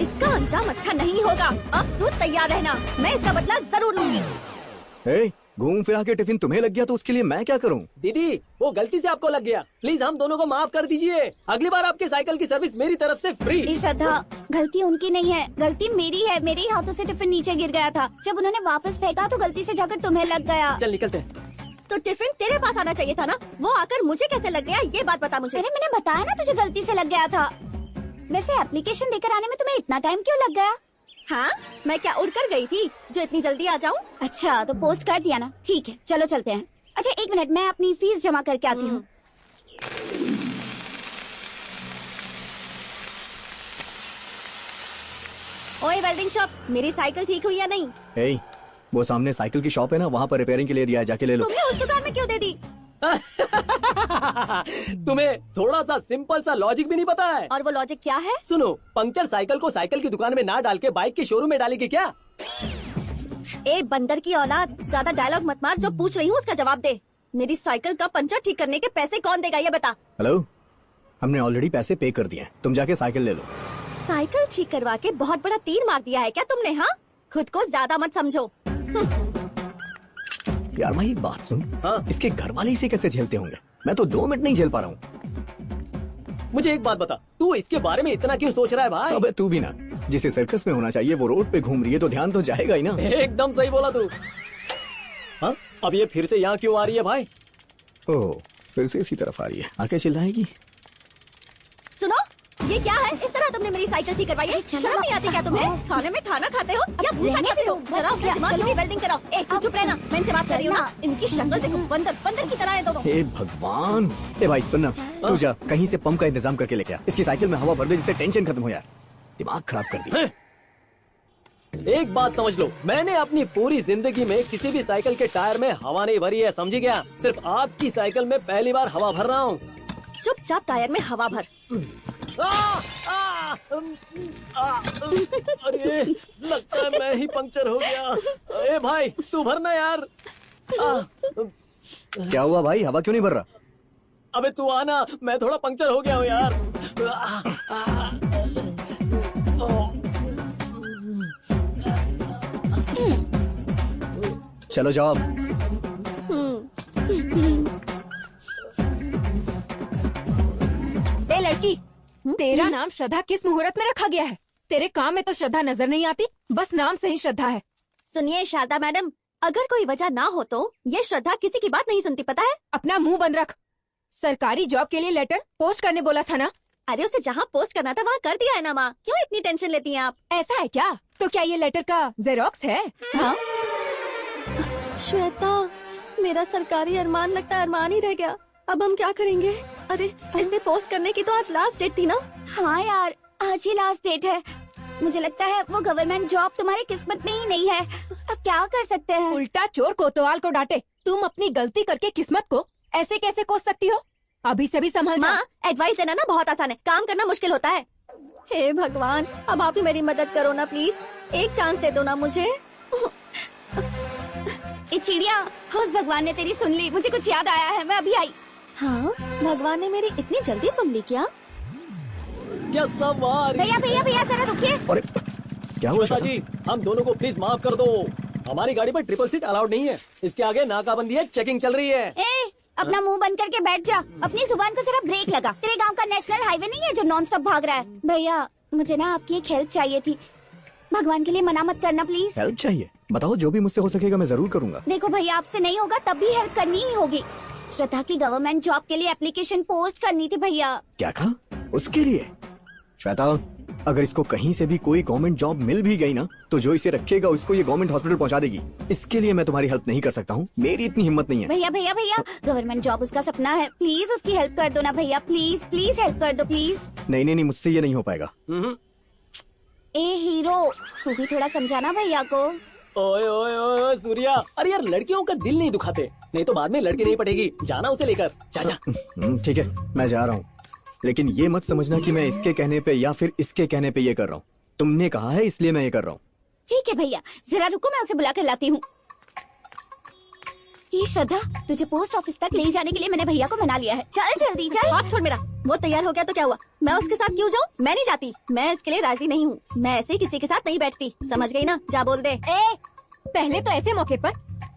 इसका अंजाम अच्छा नहीं होगा। अब तू तैयार रहना, मैं इसका बदला जरूर लूंगी। घूम फिरा के टिफिन तुम्हें लग गया तो उसके लिए मैं क्या करूं? दीदी वो गलती से आपको लग गया, प्लीज हम दोनों को माफ कर दीजिए। अगली बार आपके साइकिल की सर्विस मेरी तरफ से फ्री। श्रद्धा, गलती उनकी नहीं है, गलती मेरी है। मेरे ही हाथों से टिफिन नीचे गिर गया था। जब उन्होंने वापस फेंका तो गलती से जाकर तुम्हें लग गया। चल निकलते। तो टिफिन तेरे पास आना चाहिए था ना, वो आकर मुझे कैसे लग गया ये बात बता मुझे। अरे मैंने बताया ना तुझे गलती से लग गया था। वैसे एप्लीकेशन देकर आने में तुम्हें इतना टाइम क्यों लग गया? हाँ, मैं क्या उड़कर गई थी जो इतनी जल्दी आ जाऊँ? अच्छा तो पोस्ट कर दिया ना, ठीक है चलो चलते हैं। अच्छा एक मिनट, मैं अपनी फीस जमा करके आती हूँ। ओए वेल्डिंग शॉप, मेरी साइकिल ठीक हुई या नहीं? वो सामने साइकिल की शॉप है ना, वहाँ पर रिपेयरिंग के लिए दिया है, जाके ले लो। तुमने उस दुकान में क्यों दे दी? तुम्हें थोड़ा सा सिंपल सा लॉजिक भी नहीं पता है? और वो लॉजिक क्या है? सुनो, पंक्चर साइकिल को साइकिल की दुकान में ना डाल के बाइक के शोरूम में डालेगी क्या? बंदर की औलाद, ज्यादा डायलॉग मत मार। जो पूछ रही हूँ उसका जवाब दे। मेरी साइकिल का पंचर ठीक करने के पैसे कौन देगा ये बता। हेलो, हमने ऑलरेडी पैसे पे कर दिए हैं, तुम जाके साइकिल ले लो। साइकिल ठीक करवा के बहुत बड़ा तीर मार दिया है क्या तुमने? हाँ, खुद को ज्यादा मत समझो। यार भाई एक बात सुन। हाँ? इसके घर वाले इसे कैसे झेलते होंगे? मैं तो 2 मिनट नहीं झेल पा रहा हूँ। मुझे एक बात बता, तू इसके बारे में इतना क्यों सोच रहा है भाई? अबे तू भी ना, जिसे सर्कस में होना चाहिए वो रोड पे घूम रही है तो ध्यान तो जाएगा ही ना। एकदम सही बोला तू। हाँ, अब ये फिर से यहाँ क्यों आ रही है भाई? ओह, फिर से इसी तरफ आ रही है, आके चिल्लाएगी। सुनो, ये क्या है? इस तरह तुमने मेरी साइकिल ठीक करवाई है? शर्म नहीं आती क्या तुम्हें? खाने में खाना खाते हो या भूसा खाते हो? जरा अपने दिमाग की वेल्डिंग कराओ। तू चुप रहना, मैं इनसे बात कर रही हूँ ना। इनकी शक्ल देखो, बंदर की तरह है दोनों। हे भगवान। भाई सुनना, तू जा कहीं से पंप का इंतजाम करके लेके आ। इसकी साइकिल में हवा भर दे जिससे टेंशन खत्म हो यार। दिमाग खराब कर दिया। एक बात समझ लो, मैंने अपनी पूरी जिंदगी में किसी भी साइकिल के टायर में हवा नहीं भरी है, समझी क्या? सिर्फ आपकी साइकिल में पहली बार हवा भर रहा हूँ। चुपचाप टायर में हवा भर। अरे लगता है मैं ही पंक्चर हो गया। ए भाई तू भरना यार। क्या हुआ भाई, हवा क्यों नहीं भर रहा? अबे तू आना, मैं थोड़ा पंक्चर हो गया हूँ यार। चलो जाओ। ए लड़की, तेरा नाम श्रद्धा किस मुहूर्त में रखा गया है? तेरे काम में तो श्रद्धा नजर नहीं आती, बस नाम से ही श्रद्धा है। सुनिए शारदा मैडम, अगर कोई वजह ना हो तो ये श्रद्धा किसी की बात नहीं सुनती, पता है? अपना मुंह बंद रख। सरकारी जॉब के लिए लेटर पोस्ट करने बोला था ना? अरे उसे जहाँ पोस्ट करना था वहाँ कर दिया है ना माँ, क्यों इतनी टेंशन लेती हैं आप? ऐसा है क्या? तो क्या ये लेटर का जेरोक्स है? हाँ? श्वेता, मेरा सरकारी अरमान लगता है अरमान ही रह गया। अब हम क्या करेंगे? अरे इसे पोस्ट करने की तो आज लास्ट डेट थी ना? हाँ यार, आज ही लास्ट डेट है। मुझे लगता है वो गवर्नमेंट जॉब तुम्हारी किस्मत में ही नहीं है। अब क्या कर सकते हैं? उल्टा चोर कोतवाल को डांटे। तुम अपनी गलती करके किस्मत को ऐसे कैसे कोस सकती हो? अभी से भी संभल जा। माँ, एडवाइस देना ना बहुत आसान है, काम करना मुश्किल होता है। हे भगवान, अब आप ही मेरी मदद करो ना प्लीज, एक चांस दे दो ना मुझे। ए चिड़िया, उस भगवान ने तेरी सुन ली, मुझे कुछ याद आया है, मैं अभी आई। हाँ, भगवान ने मेरी इतनी जल्दी सुन ली क्या? क्या सवार? भैया भैया भैया जरा रुकिए। अरे क्या हुआ श्वेता जी, हम दोनों को प्लीज माफ कर दो। हमारी गाड़ी पर ट्रिपल सीट अलाउड नहीं है, इसके आगे नाकाबंदी है, चेकिंग चल रही है। ए, अपना मुंह बंद करके बैठ जा, अपनी जुबान को जरा ब्रेक लगा। तेरे गांव का नेशनल हाईवे नहीं है जो नॉन स्टॉप भाग रहा है। भैया मुझे ना आपकी एक हेल्प चाहिए थी, भगवान के लिए मना मत करना प्लीज। हेल्प चाहिए? बताओ, जो भी मुझसे हो सकेगा मैं जरूर करूंगा। देखो भैया, आपसे नहीं होगा तब भी हेल्प करनी ही होगी। श्रद्धा की गवर्नमेंट जॉब के लिए एप्लीकेशन पोस्ट करनी थी भैया। क्या कहा? उसके लिए? श्वेता, अगर इसको कहीं से भी कोई गवर्नमेंट जॉब मिल भी गई ना, तो जो इसे रखेगा उसको ये गवर्नमेंट हॉस्पिटल पहुंचा देगी। इसके लिए मैं तुम्हारी हेल्प नहीं कर सकता हूँ, मेरी इतनी हिम्मत नहीं है। भैया भैया भैया, गवर्नमेंट जॉब उसका सपना है, प्लीज उसकी हेल्प कर दो ना भैया, प्लीज प्लीज हेल्प कर दो प्लीज। नहीं नहीं नहीं, मुझसे ये नहीं हो पाएगा। ए हीरो, तू भी थोड़ा समझाना भैया को। ओए ओए ओए सूर्या, अरे यार लड़कियों का दिल नहीं दुखाते, नहीं तो बाद में लड़की नहीं पटेगी। जाना उसे लेकर, जा जा। ठीक है, मैं जा रहा हूँ, लेकिन ये मत समझना कि मैं इसके कहने पे या फिर इसके कहने पे ये कर रहा हूँ। तुमने कहा है इसलिए मैं ये कर रहा हूँ। ठीक है भैया, जरा रुको, मैं उसे बुला कर लाती हूँ। ये श्रद्धा, तुझे पोस्ट ऑफिस तक ले जाने के लिए मैंने भैया को मना लिया है। चल जल्दी चल। हाथ छोड़ मेरा। वो तैयार हो गया तो क्या हुआ, मैं उसके साथ क्यों जाऊँ? मैं नहीं जाती, मैं इसके लिए राजी नहीं हूँ। मैं ऐसे किसी के साथ नहीं बैठती, समझ गई ना? जा बोल दे। ए, पहले तो ऐसे मौके पर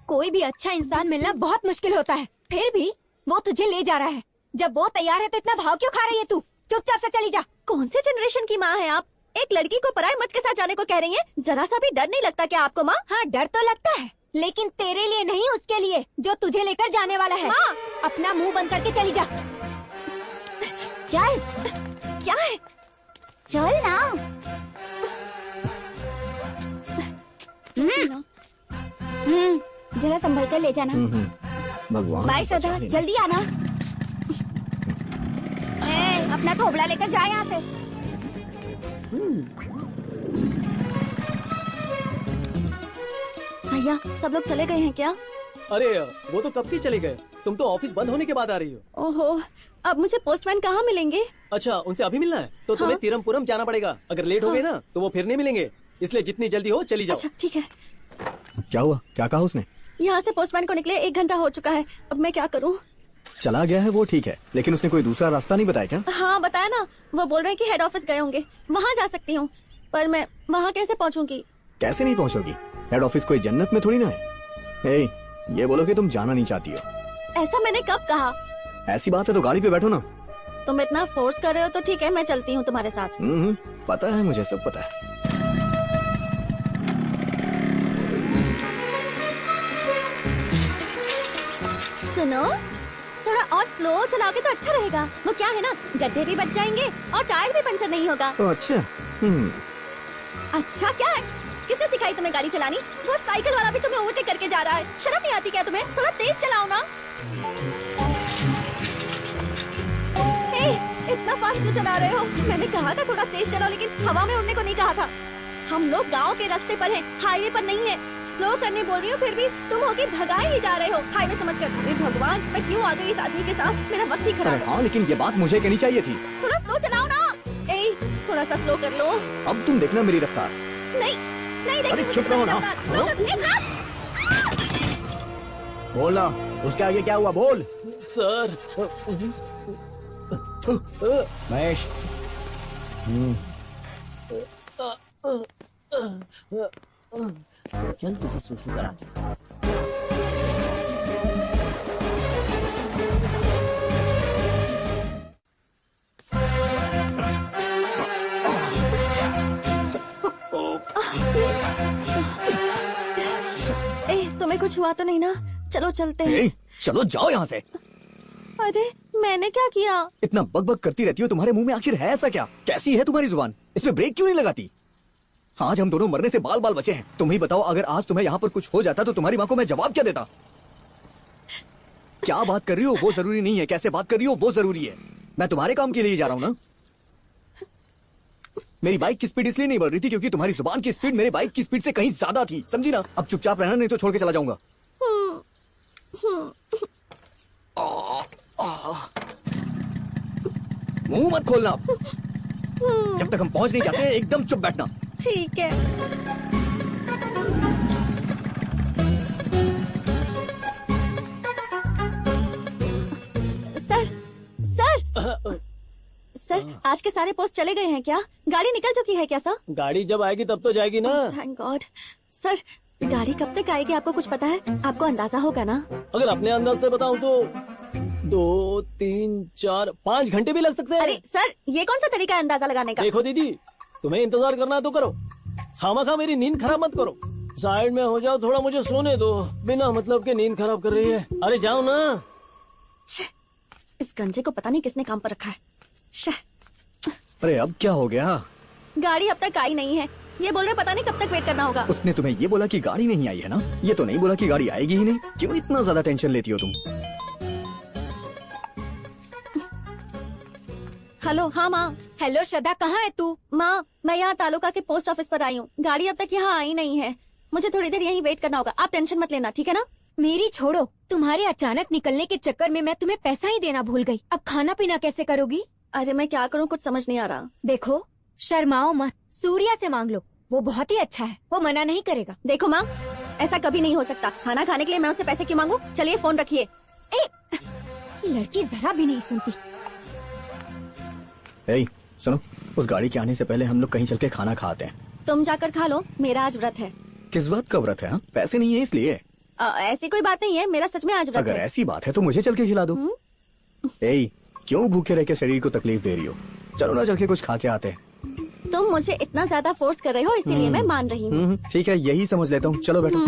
कोई भी अच्छा इंसान मिलना बहुत मुश्किल होता है, फिर भी वो तुझे ले जा रहा है। जब वो तैयार है तो इतना भाव क्यों खा रही है तू? चुपचाप से चली जा। कौन से जनरेशन की माँ है आप? एक लड़की को पराये मर्द के साथ जाने को कह रही है? जरा सा भी डर नहीं लगता क्या आपको माँ? हाँ, डर तो लगता है, लेकिन तेरे लिए नहीं, उसके लिए जो तुझे लेकर जाने वाला है। माँ, अपना मुंह बंद करके चली जा। चल। क्या है? चल ना। जरा संभल कर ले जाना। भगवान, बाय श्रद्धा, जल्दी आना। अपना थोबड़ा लेकर जाए यहाँ से। भैया, सब लोग चले गए हैं क्या? अरे वो तो कब की चले गए, तुम तो ऑफिस बंद होने के बाद आ रही हो। ओहो, अब मुझे पोस्टमैन कहाँ मिलेंगे? अच्छा, उनसे अभी मिलना है तो तुम्हें तिरुवनंतपुरम जाना पड़ेगा। अगर लेट हो गए ना तो वो फिर नहीं मिलेंगे, इसलिए जितनी जल्दी हो चली जाओ। अच्छा ठीक है। क्या हुआ? क्या कहा उसने? यहाँ से पोस्टमैन को निकले 1 घंटा हो चुका है, अब मैं क्या करूँ? चला गया है वो ठीक है, लेकिन उसने कोई दूसरा रास्ता नहीं बताया क्या? हाँ बताया ना, वो बोल रहे हैं कि हेड ऑफिस गए होंगे, वहाँ जा सकती हूँ, पर मैं वहाँ कैसे पहुँचूंगी? कैसे नहीं पहुँचोगी? हेड ऑफिस कोई जन्नत में थोड़ी ना है। ये बोलो कि तुम जाना नहीं चाहती हो। ऐसा मैंने कब कहा? ऐसी बात है तो गाड़ी पे बैठो ना। तुम इतना फोर्स कर रहे हो तो ठीक है, मैं चलती हूँ तुम्हारे साथ। पता है मुझे, सब पता है। सुनो, थोड़ा और स्लो चलाओगे तो अच्छा रहेगा। वो क्या है ना, गड्ढे भी बच जाएंगे और टायर भी पंचर नहीं होगा। अच्छा। अच्छा क्या है? किसने सिखाई तुम्हें गाड़ी चलानी? वो साइकिल वाला भी तुम्हें ओवरटेक करके जा रहा है, शर्म नहीं आती क्या तुम्हें? थोड़ा तेज चलाओ ना। इतना फास्ट क्यों चला रहे हो? मैंने कहा था थोड़ा तेज चलाओ, लेकिन हवा में उड़ने को नहीं कहा था। हम लोग गांव के रास्ते पर हैं, हाईवे पर नहीं है। स्लो करने बोल रही हूँ फिर भी तुम होके भगाए ही जा रहे हो हाईवे समझकर। हे भगवान, मैं क्यों आ गई इस आदमी के साथ, मेरा वक्त ही खराब है। हाँ लेकिन ये बात मुझे कहनी चाहिए थी। थोड़ा स्लो चलाओ ना। ए, थोड़ा सा स्लो कर लो। अब तुम देखना मेरी रफ्तार। नहीं नहीं देखी अरे मुझे चुप रहो ना। बोलना, उसके आगे क्या हुआ बोल। सर महेश, चल तुझे सुसु करा। तुम्हें कुछ हुआ तो नहीं ना? चलो चलते हैं। चलो जाओ यहाँ से। अरे मैंने क्या किया? इतना बकबक करती रहती हो, तुम्हारे मुंह में आखिर है ऐसा क्या? कैसी है तुम्हारी जुबान? इसमें ब्रेक क्यों नहीं लगाती? आज हम दोनों मरने से बाल बाल बचे हैं। तुम ही बताओ, अगर आज तुम्हें यहाँ पर कुछ हो जाता तो तुम्हारी माँ को मैं जवाब क्या देता? क्या बात कर रही हो वो जरूरी नहीं है, कैसे बात कर रही हो वो जरूरी है। मैं तुम्हारे काम के लिए जा रहा हूँ ना। मेरी बाइक की स्पीड इसलिए नहीं बढ़ रही थी क्योंकि तुम्हारी जुबान की स्पीड मेरे बाइक की स्पीड से कहीं ज्यादा थी, समझी ना? अब चुपचाप रहना, नहीं तो छोड़ के चला जाऊंगा। मुंह मत खोलना। जब तक हम पहुंच नहीं जाते एकदम चुप बैठना। ठीक है। सर, आज के सारे पोस्ट चले गए हैं क्या? गाड़ी निकल चुकी है क्या सर? गाड़ी जब आएगी तब तो जाएगी ना। Thank God. सर, गाड़ी कब तक आएगी आपको कुछ पता है? आपको अंदाजा होगा ना? अगर अपने अंदाज से बताऊं तो 2, 3, 4, 5 घंटे भी लग सकते हैं। अरे सर, ये कौन सा तरीका है अंदाजा लगाने का? देखो दीदी, तुम्हें इंतजार करना है तो करो, खामखा मेरी नींद खराब मत करो। साइड में हो जाओ, थोड़ा मुझे सोने दो। बिना मतलब के नींद खराब कर रही है। अरे जाओ ना। इस गंजे को पता नहीं किसने काम पर रखा है। अरे अब क्या हो गया? गाड़ी अब तक आई नहीं है, ये बोल रहे पता नहीं कब तक वेट करना होगा। उसने तुम्हें ये बोला कि गाड़ी नहीं आई है ना? ये तो नहीं बोला कि गाड़ी आएगी ही नहीं। क्यों इतना ज्यादा टेंशन लेती हो तुम? हेलो। हाँ माँ। हेलो श्रद्धा, कहाँ है तू? माँ, मैं यहाँ तालुका के पोस्ट ऑफिस पर आई हूँ। गाड़ी अब तक यहाँ आई नहीं है, मुझे थोड़ी देर यहीं वेट करना होगा। आप टेंशन मत लेना, ठीक है ना? मेरी छोड़ो, तुम्हारे अचानक निकलने के चक्कर में मैं तुम्हें पैसा ही देना भूल गई। अब खाना पीना कैसे करोगी? अरे मैं क्या करूँ, कुछ समझ नहीं आ रहा। देखो, शर्माओ मत, सूर्या से मांग लो, वो बहुत ही अच्छा है, वो मना नहीं करेगा। देखो माँ, ऐसा कभी नहीं हो सकता। खाना खाने के लिए मैं उससे पैसे क्यों मांगू? चलिए फोन रखिए। लड़की जरा भी नहीं सुनती। सुनो, उस गाड़ी के आने से पहले हम लोग कहीं चल के खाना खाते हैं। तुम जाकर खा लो, मेरा आज व्रत है। किस बात का व्रत है? हा? पैसे नहीं है इसलिए? ऐसी कोई बात नहीं है, मेरा सच में आज व्रत अगर है। ऐसी बात है तो मुझे चल के खिला दो। क्यों भूखे रह के शरीर को तकलीफ दे रही हो? चलो ना, चल के कुछ खा के आते हैं। तुम मुझे इतना ज्यादा फोर्स कर रहे हो, इसीलिए मैं मान रही हूँ। ठीक है, यही समझ लेता हूँ। चलो बैठो।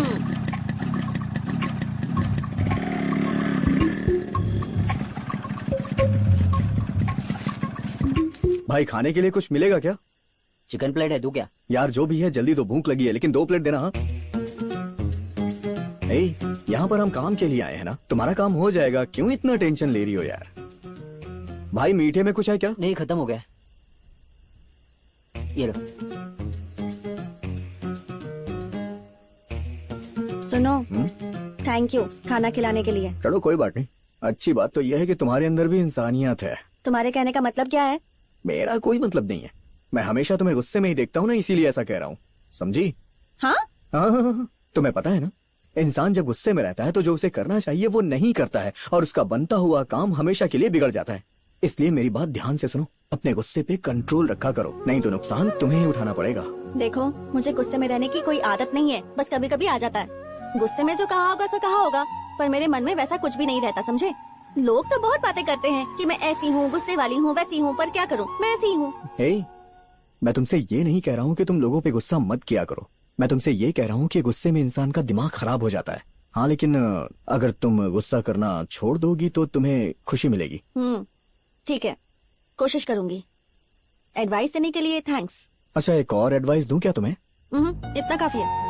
भाई, खाने के लिए कुछ मिलेगा क्या? चिकन प्लेट है, दूं क्या? यार जो भी है जल्दी दो, भूख लगी है, लेकिन 2 प्लेट देना। हाँ, यहाँ पर हम काम के लिए आए हैं ना, तुम्हारा काम हो जाएगा। क्यों इतना टेंशन ले रही हो यार? भाई मीठे में कुछ है क्या? नहीं, खत्म हो गया। ये लो। सुनो, थैंक यू खाना खिलाने के लिए। चलो कोई बात नहीं। अच्छी बात तो यह है कि तुम्हारे अंदर भी इंसानियत है। तुम्हारे कहने का मतलब क्या है? मेरा कोई मतलब नहीं है, मैं हमेशा तुम्हें गुस्से में ही देखता हूँ ना, इसीलिए ऐसा कह रहा हूँ, समझी? हाँ? हाँ, तुम्हें पता है ना, इंसान जब गुस्से में रहता है तो जो उसे करना चाहिए वो नहीं करता है और उसका बनता हुआ काम हमेशा के लिए बिगड़ जाता है। इसलिए मेरी बात ध्यान से सुनो, अपने गुस्से पे कंट्रोल रखा करो, नहीं तो नुकसान तुम्हें ही उठाना पड़ेगा। देखो, मुझे गुस्से में रहने की कोई आदत नहीं है, बस कभी कभी आ जाता है। गुस्से में जो कहा होगा सो कहा होगा, पर मेरे मन में वैसा कुछ भी नहीं रहता, समझे? लोग तो बहुत बातें करते हैं कि मैं ऐसी हूँ, गुस्से वाली हूँ, वैसी हूँ, पर क्या करूँ, मैं ऐसी हूँ। मैं तुमसे ये नहीं कह रहा हूँ कि तुम लोगों पे गुस्सा मत किया करो, मैं तुमसे ये कह रहा हूँ कि गुस्से में इंसान का दिमाग खराब हो जाता है। हाँ, लेकिन अगर तुम गुस्सा करना छोड़ दोगी तो तुम्हें खुशी मिलेगी। ठीक है, कोशिश करूंगी। एडवाइस देने के लिए थैंक्स। अच्छा, एक और एडवाइस दूं क्या तुम्हें? इतना काफी है।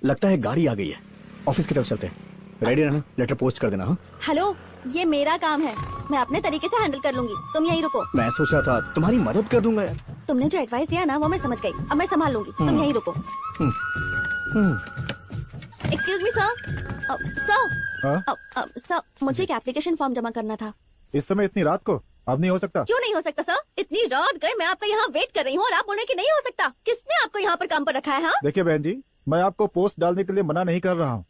लगता है गाड़ी आ गई है, ऑफिस की तरफ चलते हैं। रेडी रहना, लेटर पोस्ट कर देना। हाँ हेलो, ये मेरा काम है, मैं अपने तरीके से हैंडल कर लूंगी, तुम यहीं रुको। मैं सोच रहा था तुम्हारी मदद कर दूंगा यार। तुमने जो एडवाइस दिया ना वो मैं समझ गई, अब मैं संभाल लूंगी, तुम यहीं रुको। एक्सक्यूज मी सर, मुझे एक एप्लीकेशन फॉर्म जमा करना था। इस समय इतनी रात को? अब नहीं हो सकता। क्यों नहीं हो सकता सर? इतनी रात गए, मैं आपका यहाँ वेट कर रही हूँ और आप बोले कि नहीं हो सकता। किसने आपको यहाँ पर काम पर रखा है? हाँ देखिए बहन जी, मैं आपको पोस्ट डालने के लिए मना नहीं कर रहा हूँ।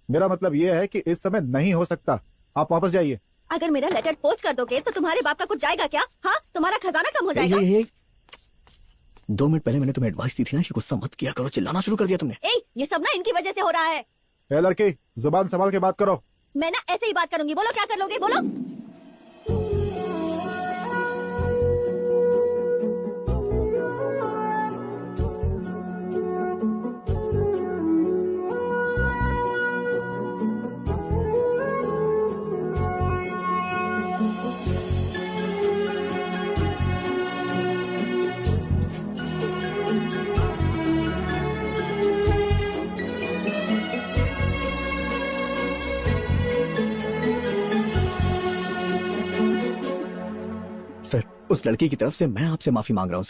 मेरा मतलब ये है कि इस समय नहीं हो सकता, आप वापस जाइए। अगर मेरा लेटर पोस्ट कर दोगे तो तुम्हारे बाप का कुछ जाएगा क्या? हाँ, तुम्हारा खजाना कम हो जाएगा। 2 मिनट पहले मैंने तुम्हें एडवाइस दी थी ना कि गुस्सा मत किया करो, चिल्लाना शुरू कर दिया तुमने। ये सब ना इनकी वजह से हो रहा है। लड़की, जुबान संभाल के बात करो। मैं ना ऐसे ही बात करूंगी, बोलो क्या कर लोगे, बोलो। उस लड़की की तरफ से मैं आपसे माफी मांग रहा हूँ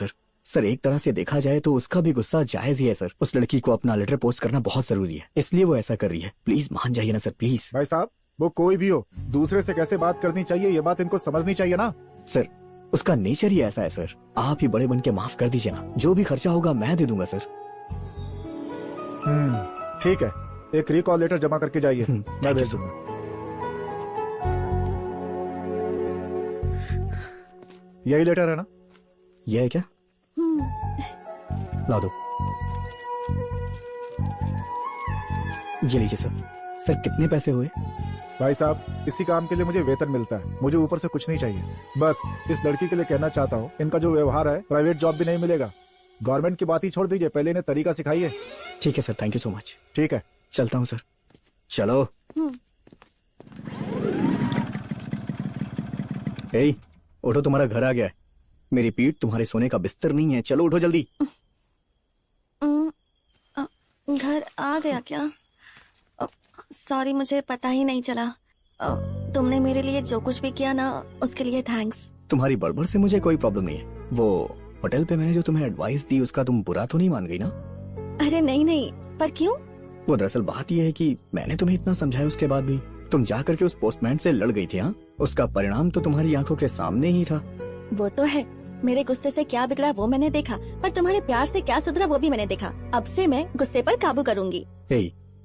सर, एक तरह से देखा जाए तो उसका भी गुस्सा जायज ही है सर। उस लड़की को अपना लेटर पोस्ट करना बहुत जरूरी है, इसलिए वो ऐसा कर रही है। प्लीज मान जाइए ना सर, प्लीज। भाई साहब, वो कोई भी हो, दूसरे से कैसे बात करनी चाहिए ये बात इनको समझनी चाहिए ना सर। उसका नेचर ही ऐसा है सर, आप ही बड़े बन के माफ कर दीजिए ना। जो भी खर्चा होगा मैं दे दूंगा सर। ठीक है, एक रिकॉल लेटर जमा करके जाइए, मैं भेज दूंगा। यही लेटर है ना? ये है क्या? ला दो। ये लीजिए सर। सर कितने पैसे हुए? भाई साहब, इसी काम के लिए मुझे वेतन मिलता है, मुझे ऊपर से कुछ नहीं चाहिए। बस इस लड़की के लिए कहना चाहता हूँ, इनका जो व्यवहार है प्राइवेट जॉब भी नहीं मिलेगा। गवर्नमेंट की बात ही छोड़ दीजिए, पहले इन्हें तरीका सिखाइए। ठीक है sir, thank you so much. ठीक है, चलता हूँ सर। चलो। ए, उठो, तुम्हारा घर आ गया है। मेरी पीठ तुम्हारे सोने का बिस्तर नहीं है, चलो उठो जल्दी। घर आ गया क्या? सॉरी, मुझे पता ही नहीं चला। तुमने मेरे लिए जो कुछ भी किया ना, उसके लिए थैंक्स। तुम्हारी बड़बड़ से मुझे कोई प्रॉब्लम नहीं है। वो होटल पे मैंने जो तुम्हें एडवाइस दी उसका तुम बुरा तो नहीं मान गई ना? अरे नहीं, पर क्यों? वो दरअसल बात यह है कि मैंने तुम्हें इतना समझाया, उसके बाद भी तुम जा करके उस पोस्टमैन से लड़ गई थी। हाँ, उसका परिणाम तो तुम्हारी आंखों के सामने ही था। वो तो है, मेरे गुस्से से क्या बिगड़ा वो मैंने देखा, पर तुम्हारे प्यार से क्या सुधरा वो भी मैंने देखा। अब से मैं गुस्से पर काबू करूंगी।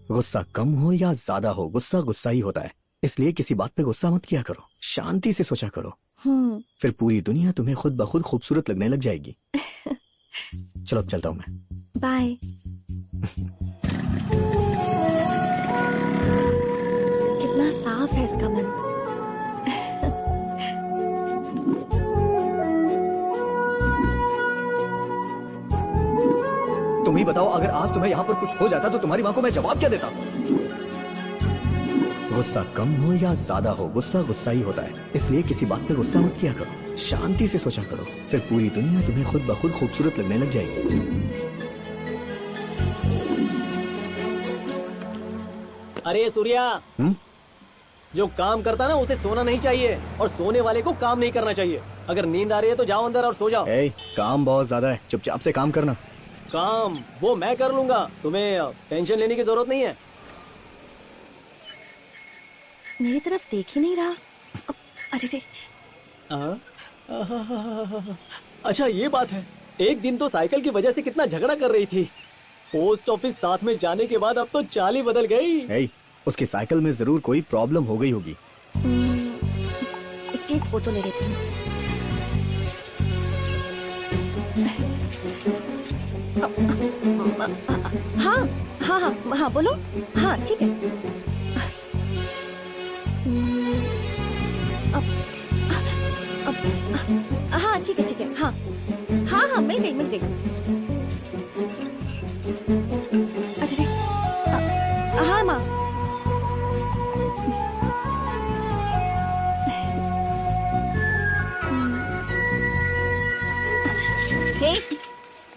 गुस्सा कम हो या ज्यादा हो, गुस्सा गुस्सा ही होता है, इसलिए किसी बात पे गुस्सा मत किया करो, शांति से सोचा करो। फिर पूरी दुनिया तुम्हें खुद ब खुद खूबसूरत लगने लग जाएगी। चलो अब चलता हूँ मैं। बाय। कितना साफ है इसका मन। तुम ही बताओ, अगर आज तुम्हें यहाँ पर कुछ हो जाता तो तुम्हारी माँ को मैं जवाब क्या देता? गुस्सा कम हो या ज्यादा हो, गुस्सा गुस्सा ही होता है, इसलिए किसी बात पे गुस्सा मत किया करो, शांति से सोचा करो। फिर पूरी दुनिया तुम्हें खुद ब खुद खूबसूरत लगने लग जाएगी। अरे सूर्या, जो काम करता है ना उसे सोना नहीं चाहिए, और सोने वाले को काम नहीं करना चाहिए। अगर नींद आ रही है तो जाओ अंदर और सो जाओ। काम बहुत ज्यादा है, चुपचाप से काम करना। काम वो मैं कर लूंगा, तुम्हें टेंशन लेने की जरूरत नहीं है। मेरी तरफ देख ही नहीं रहा। अरे अच्छा ये बात है, एक दिन तो साइकिल की वजह से कितना झगड़ा कर रही थी। पोस्ट ऑफिस साथ में जाने के बाद अब तो चाल ही बदल गई। उसकी साइकिल में जरूर कोई प्रॉब्लम हो गई होगी। इसकी एक फोटो ले लेती हूँ। हाँ हाँ हाँ हाँ, बोलो। हाँ ठीक है। हाँ ठीक है ठीक है। हाँ हाँ हाँ, मिल गई। अच्छा हाँ माँ।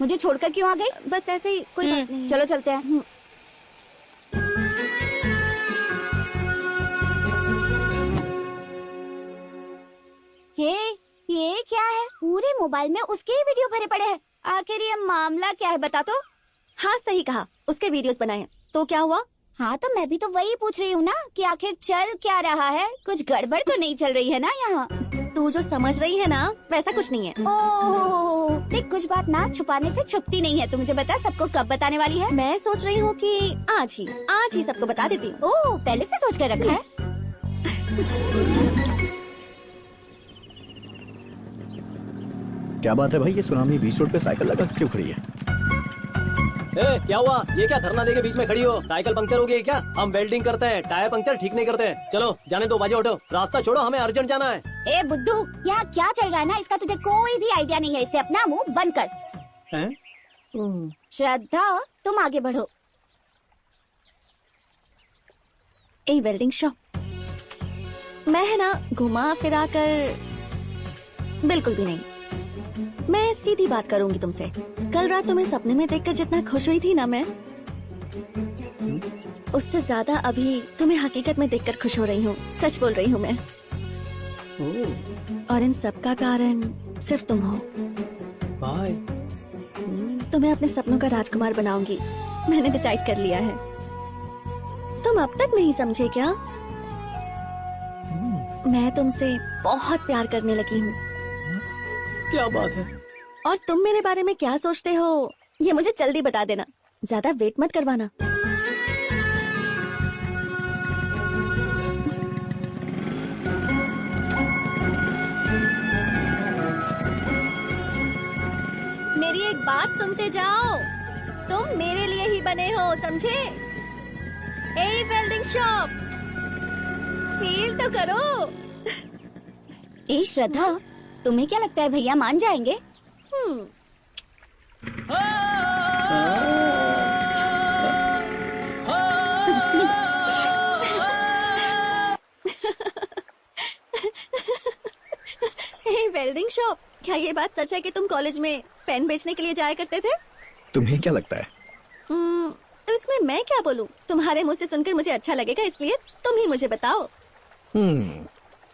मुझे छोड़कर क्यों आ गई? बस ऐसे ही, कोई बात नहीं। चलो चलते हैं। ये क्या है? पूरे मोबाइल में उसके ही वीडियो भरे पड़े हैं। आखिर ये मामला क्या है, बता तो। हाँ सही कहा, उसके वीडियोस बनाए हैं। तो क्या हुआ? हाँ तो मैं भी तो वही पूछ रही हूँ ना कि आखिर चल क्या रहा है। कुछ गड़बड़ तो नहीं चल रही है ना यहाँ? तू जो समझ रही है ना वैसा कुछ नहीं है। ओह, देख कुछ बात ना छुपाने से छुपती नहीं है। तू मुझे बता सबको कब बताने वाली है? मैं सोच रही हूँ कि आज ही सबको बता देती हूँ। ओह, पहले से सोच कर रखा है। क्या बात है भाई, ये सुनामी बीच रोड पे साइकिल लगा क्यों खड़ी है? क्या हुआ? ये क्या धरना देके बीच में खड़ी हो? साइकिल पंक्चर हो गई क्या? हम वेल्डिंग करते हैं, टायर पंक्चर ठीक नहीं करते हैं। चलो जाने दो, बाजे उठो, रास्ता छोड़ो, हमें अर्जेंट जाना है। ए बुद्धू, यहाँ क्या चल रहा है ना, इसका तुझे कोई भी आइडिया नहीं है। इससे अपना मुंह बंद कर। श्रद्धा, तुम आगे बढ़ो। ए वेल्डिंग शॉप, मैं है ना घुमा फिरा कर बिल्कुल भी नहीं। मैं सीधी बात करूंगी तुमसे। कल रात तुम्हें सपने में देखकर जितना खुश हुई थी ना मैं, उससे ज्यादा अभी तुम्हें हकीकत में देखकर खुश हो रही हूँ। सच बोल रही हूँ मैं। और इन सब का कारण सिर्फ तुम हो। बाय। तुम्हें अपने सपनों का राजकुमार बनाऊंगी, मैंने डिसाइड कर लिया है। तुम अब तक नहीं समझे क्या? मैं तुमसे बहुत प्यार करने लगी हूँ। क्या बात है? और तुम मेरे बारे में क्या सोचते हो ये मुझे जल्दी बता देना, ज्यादा वेट मत करवाना। मेरी एक बात सुनते जाओ, तुम मेरे लिए ही बने हो, समझे? ए वेल्डिंग शॉप, फील तो करो। ए श्रद्धा, तुम्हें क्या लगता है भैया मान जाएंगे? वेल्डिंग शॉप, क्या ये बात सच है कि तुम कॉलेज में पेन बेचने के लिए जाया करते थे? तुम्हें क्या लगता है? तो इसमें मैं क्या बोलूं? तुम्हारे मुंह से सुनकर मुझे अच्छा लगेगा, इसलिए तुम ही मुझे बताओ।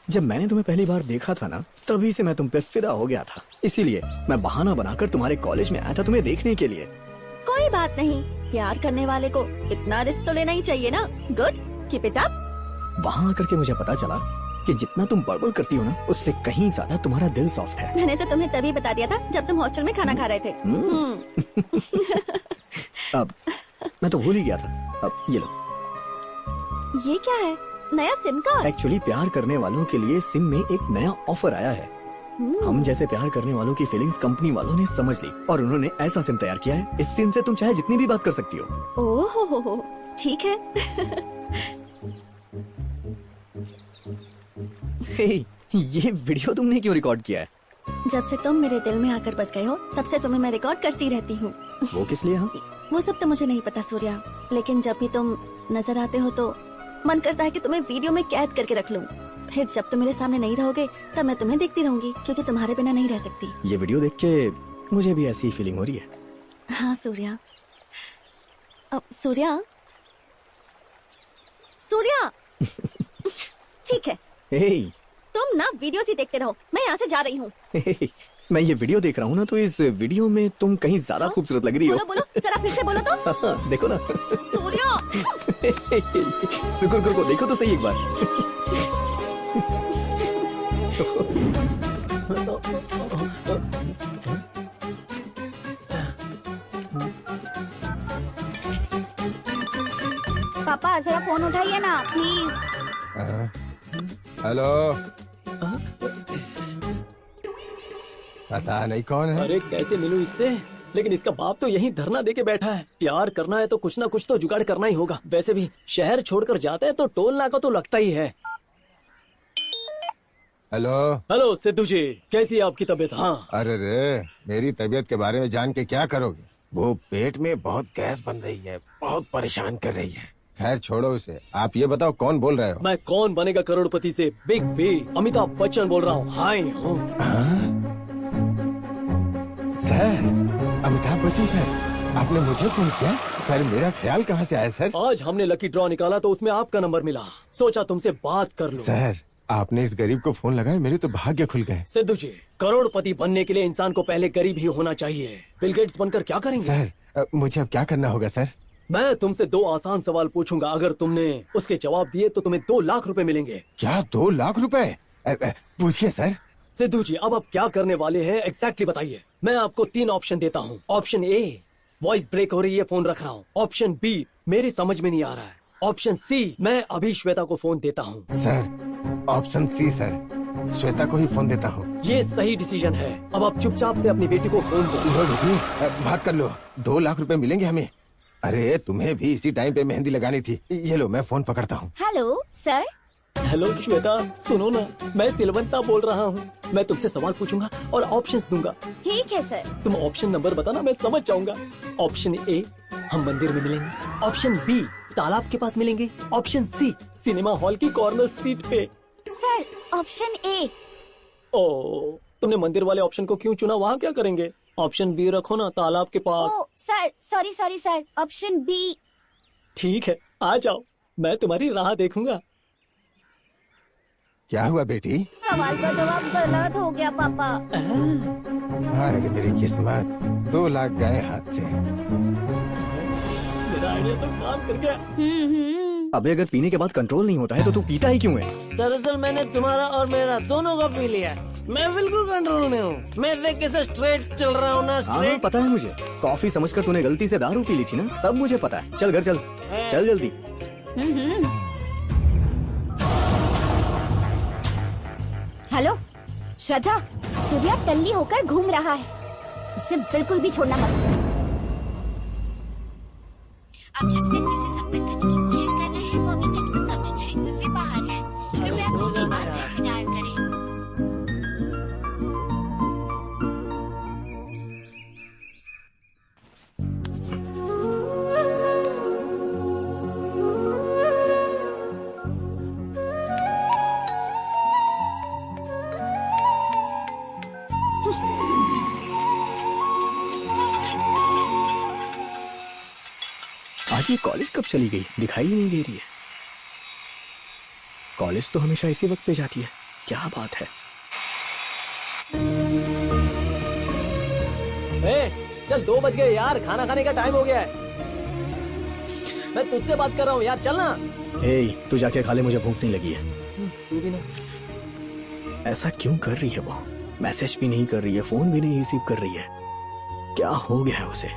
जब मैंने तुम्हें पहली बार देखा था ना, तभी से मैं तुम पे फिदा हो गया था। इसीलिए मैं बहाना बनाकर तुम्हारे कॉलेज में आया था तुम्हें देखने के लिए। कोई बात नहीं, प्यार करने वाले को इतना रिस्क तो लेना ही चाहिए ना। Good, keep it up. वहाँ आकर के मुझे पता चला कि जितना तुम बड़बड़ करती हो ना, उससे कहीं ज्यादा तुम्हारा दिल सॉफ्ट है। मैंने तो तुम्हें तभी बता दिया था जब तुम हॉस्टल में खाना खा रहे थे। अब मैं तो भूल ही गया था। अब ये लो। ये क्या है? नया सिम कार्ड? एक्चुअली प्यार करने वालों के लिए सिम में एक नया ऑफर आया है। हम जैसे प्यार करने वालों की फीलिंग्स कंपनी वालों ने समझ ली और उन्होंने ऐसा सिम तैयार किया है, इस सिम से तुम चाहे जितनी भी बात कर सकती हो। ओह ठीक है। ये वीडियो तुमने क्यों रिकॉर्ड किया है? जब से तुम मेरे दिल में आकर बस गए हो, तब से तुम्हें मैं रिकॉर्ड करती रहती हूँ। वो किस लिए? वो सब तो मुझे नहीं पता सूर्या, लेकिन जब भी तुम नजर आते हो तो मन करता है कि तुम्हें वीडियो में कैद करके रख लूं। फिर जब तुम मेरे सामने नहीं रहोगे तब मैं तुम्हें देखती रहूंगी, क्योंकि तुम्हारे बिना नहीं रह सकती। ये वीडियो देख के मुझे भी ऐसी फीलिंग हो रही है। हाँ सूर्या। सूर्या सूर्या ठीक है, तुम ना वीडियो ही देखते रहो, मैं यहाँ से जा रही हूँ। मैं ये वीडियो देख रहा हूँ ना, तो इस वीडियो में तुम कहीं ज्यादा खूबसूरत लग रही हो। बोलो बोलो, जरा फिर से बोलो तो। देखो ना। सूर्या। रुको रुको, देखो तो सही एक बार। पापा जरा फोन उठाइए ना प्लीज। हेलो। पता नहीं कौन है। अरे कैसे मिलूं इससे? लेकिन इसका बाप तो यहीं धरना देके बैठा है। प्यार करना है तो कुछ ना कुछ तो जुगाड़ करना ही होगा। वैसे भी शहर छोड़कर जाते हैं तो टोल नाका तो लगता ही है। हेलो। हेलो सिद्धू जी, कैसी है आपकी तबीयत? हाँ। अरे रे, मेरी तबीयत के बारे में जान के क्या करोगे? वो पेट में बहुत गैस बन रही है, बहुत परेशान कर रही है। खैर छोड़ो उसे, आप ये बताओ कौन बोल रहे हो? मैं कौन बनेगा करोड़पति से बिग बी अमिताभ बच्चन बोल रहा हूँ। Hi sir, Amitabh Bachchan sir, आपने मुझे फोन किया? सर मेरा ख्याल कहाँ से आया सर? आज हमने लकी ड्रॉ निकाला तो उसमें आपका नंबर मिला, सोचा तुमसे बात कर लूं। सर आपने इस गरीब को फोन लगाया, मेरे तो भाग्य खुल गए। सिद्धू जी, करोड़पति बनने के लिए इंसान को पहले गरीब ही होना चाहिए। बिल गेट्स बनकर क्या करेंगे? सर मुझे अब क्या करना होगा सर? मैं तुमसे 2 आसान सवाल पूछूंगा, अगर तुमने उसके जवाब दिए तो तुम्हें 2 लाख रुपए मिलेंगे। क्या 2 लाख रुपए? पूछिए सर। सिद्धू जी, अब आप क्या करने वाले हैं एग्जैक्टली बताइए। मैं आपको 3 ऑप्शन देता हूँ। ऑप्शन ए, वॉइस ब्रेक हो रही है, फोन रख रहा हूँ। ऑप्शन बी, मेरी समझ में नहीं आ रहा है। ऑप्शन सी, मैं अभी श्वेता को फोन देता हूँ। Sir option C sir, Shweta को ही फोन देता हूँ। ये सही डिसीजन है। अब आप चुपचाप से अपनी बेटी को फोन दो। बात कर लो, 2 लाख रुपए मिलेंगे हमें। अरे तुम्हें भी इसी टाइम पे मेहंदी लगानी थी। ये लो, मैं फोन पकड़ता हूँ। Hello sir. हेलो श्वेता, सुनो ना, मैं सिलवंता बोल रहा हूँ। मैं तुमसे सवाल पूछूंगा और ऑप्शंस दूंगा। ठीक है सर। तुम ऑप्शन नंबर बताना, मैं समझ जाऊंगा। ऑप्शन ए, हम मंदिर में मिलेंगे। ऑप्शन बी, तालाब के पास मिलेंगे। ऑप्शन सी, सिनेमा हॉल की कॉर्नर सीट पे। Sir option A. ओ, तुमने मंदिर वाले ऑप्शन को क्यों चुना? वहाँ क्या करेंगे? ऑप्शन बी रखो ना, तालाब के पास। Oh, sir sorry sir, option B. ठीक है, आ जाओ, मैं तुम्हारी राह देखूंगा। क्या हुआ बेटी? सवाल का जवाब गलत हो गया पापा। अरे मेरी किस्मत, 2 लाख गए हाथ से। मेरा आइडिया तो काम कर गया। अबे अगर पीने के बाद कंट्रोल नहीं होता है तो तू पीता ही क्यों है? दरअसल मैंने तुम्हारा और मेरा दोनों का पी लिया। मैं बिल्कुल कंट्रोल में हूँ। मैं देख कैसे स्ट्रेट चल रहा हूँ ना, स्ट्रेट। पता है मुझे, कॉफी समझकर तूने गलती से दारू पी ली थी ना, सब मुझे पता है। चल घर चल, चल जल्दी। हेलो श्रद्धा, सूर्या टल्ली होकर घूम रहा है, उसे बिल्कुल भी छोड़ना मत। आप जिस व्यक्ति से संपर्क करने की कोशिश कर रहे हैं वो अभी नेटवर्क कवरेज क्षेत्र से बाहर है। कृपया कुछ देर बाद फिर से डायल करें। आज ये कॉलेज कब चली गई, दिखाई ही नहीं दे रही है। कॉलेज तो हमेशा इसी वक्त पे जाती है, क्या बात है। चल 2 बज गए यार, खाना खाने का टाइम हो गया है। मैं तुझसे बात कर रहा हूँ यार, चल ना। तू जाके खा ले, मुझे भूख नहीं लगी है। तू भी ना। ऐसा क्यों कर रही है वो? मैसेज भी नहीं कर रही है, फोन भी नहीं रिसीव कर रही है। क्या हो गया है उसे?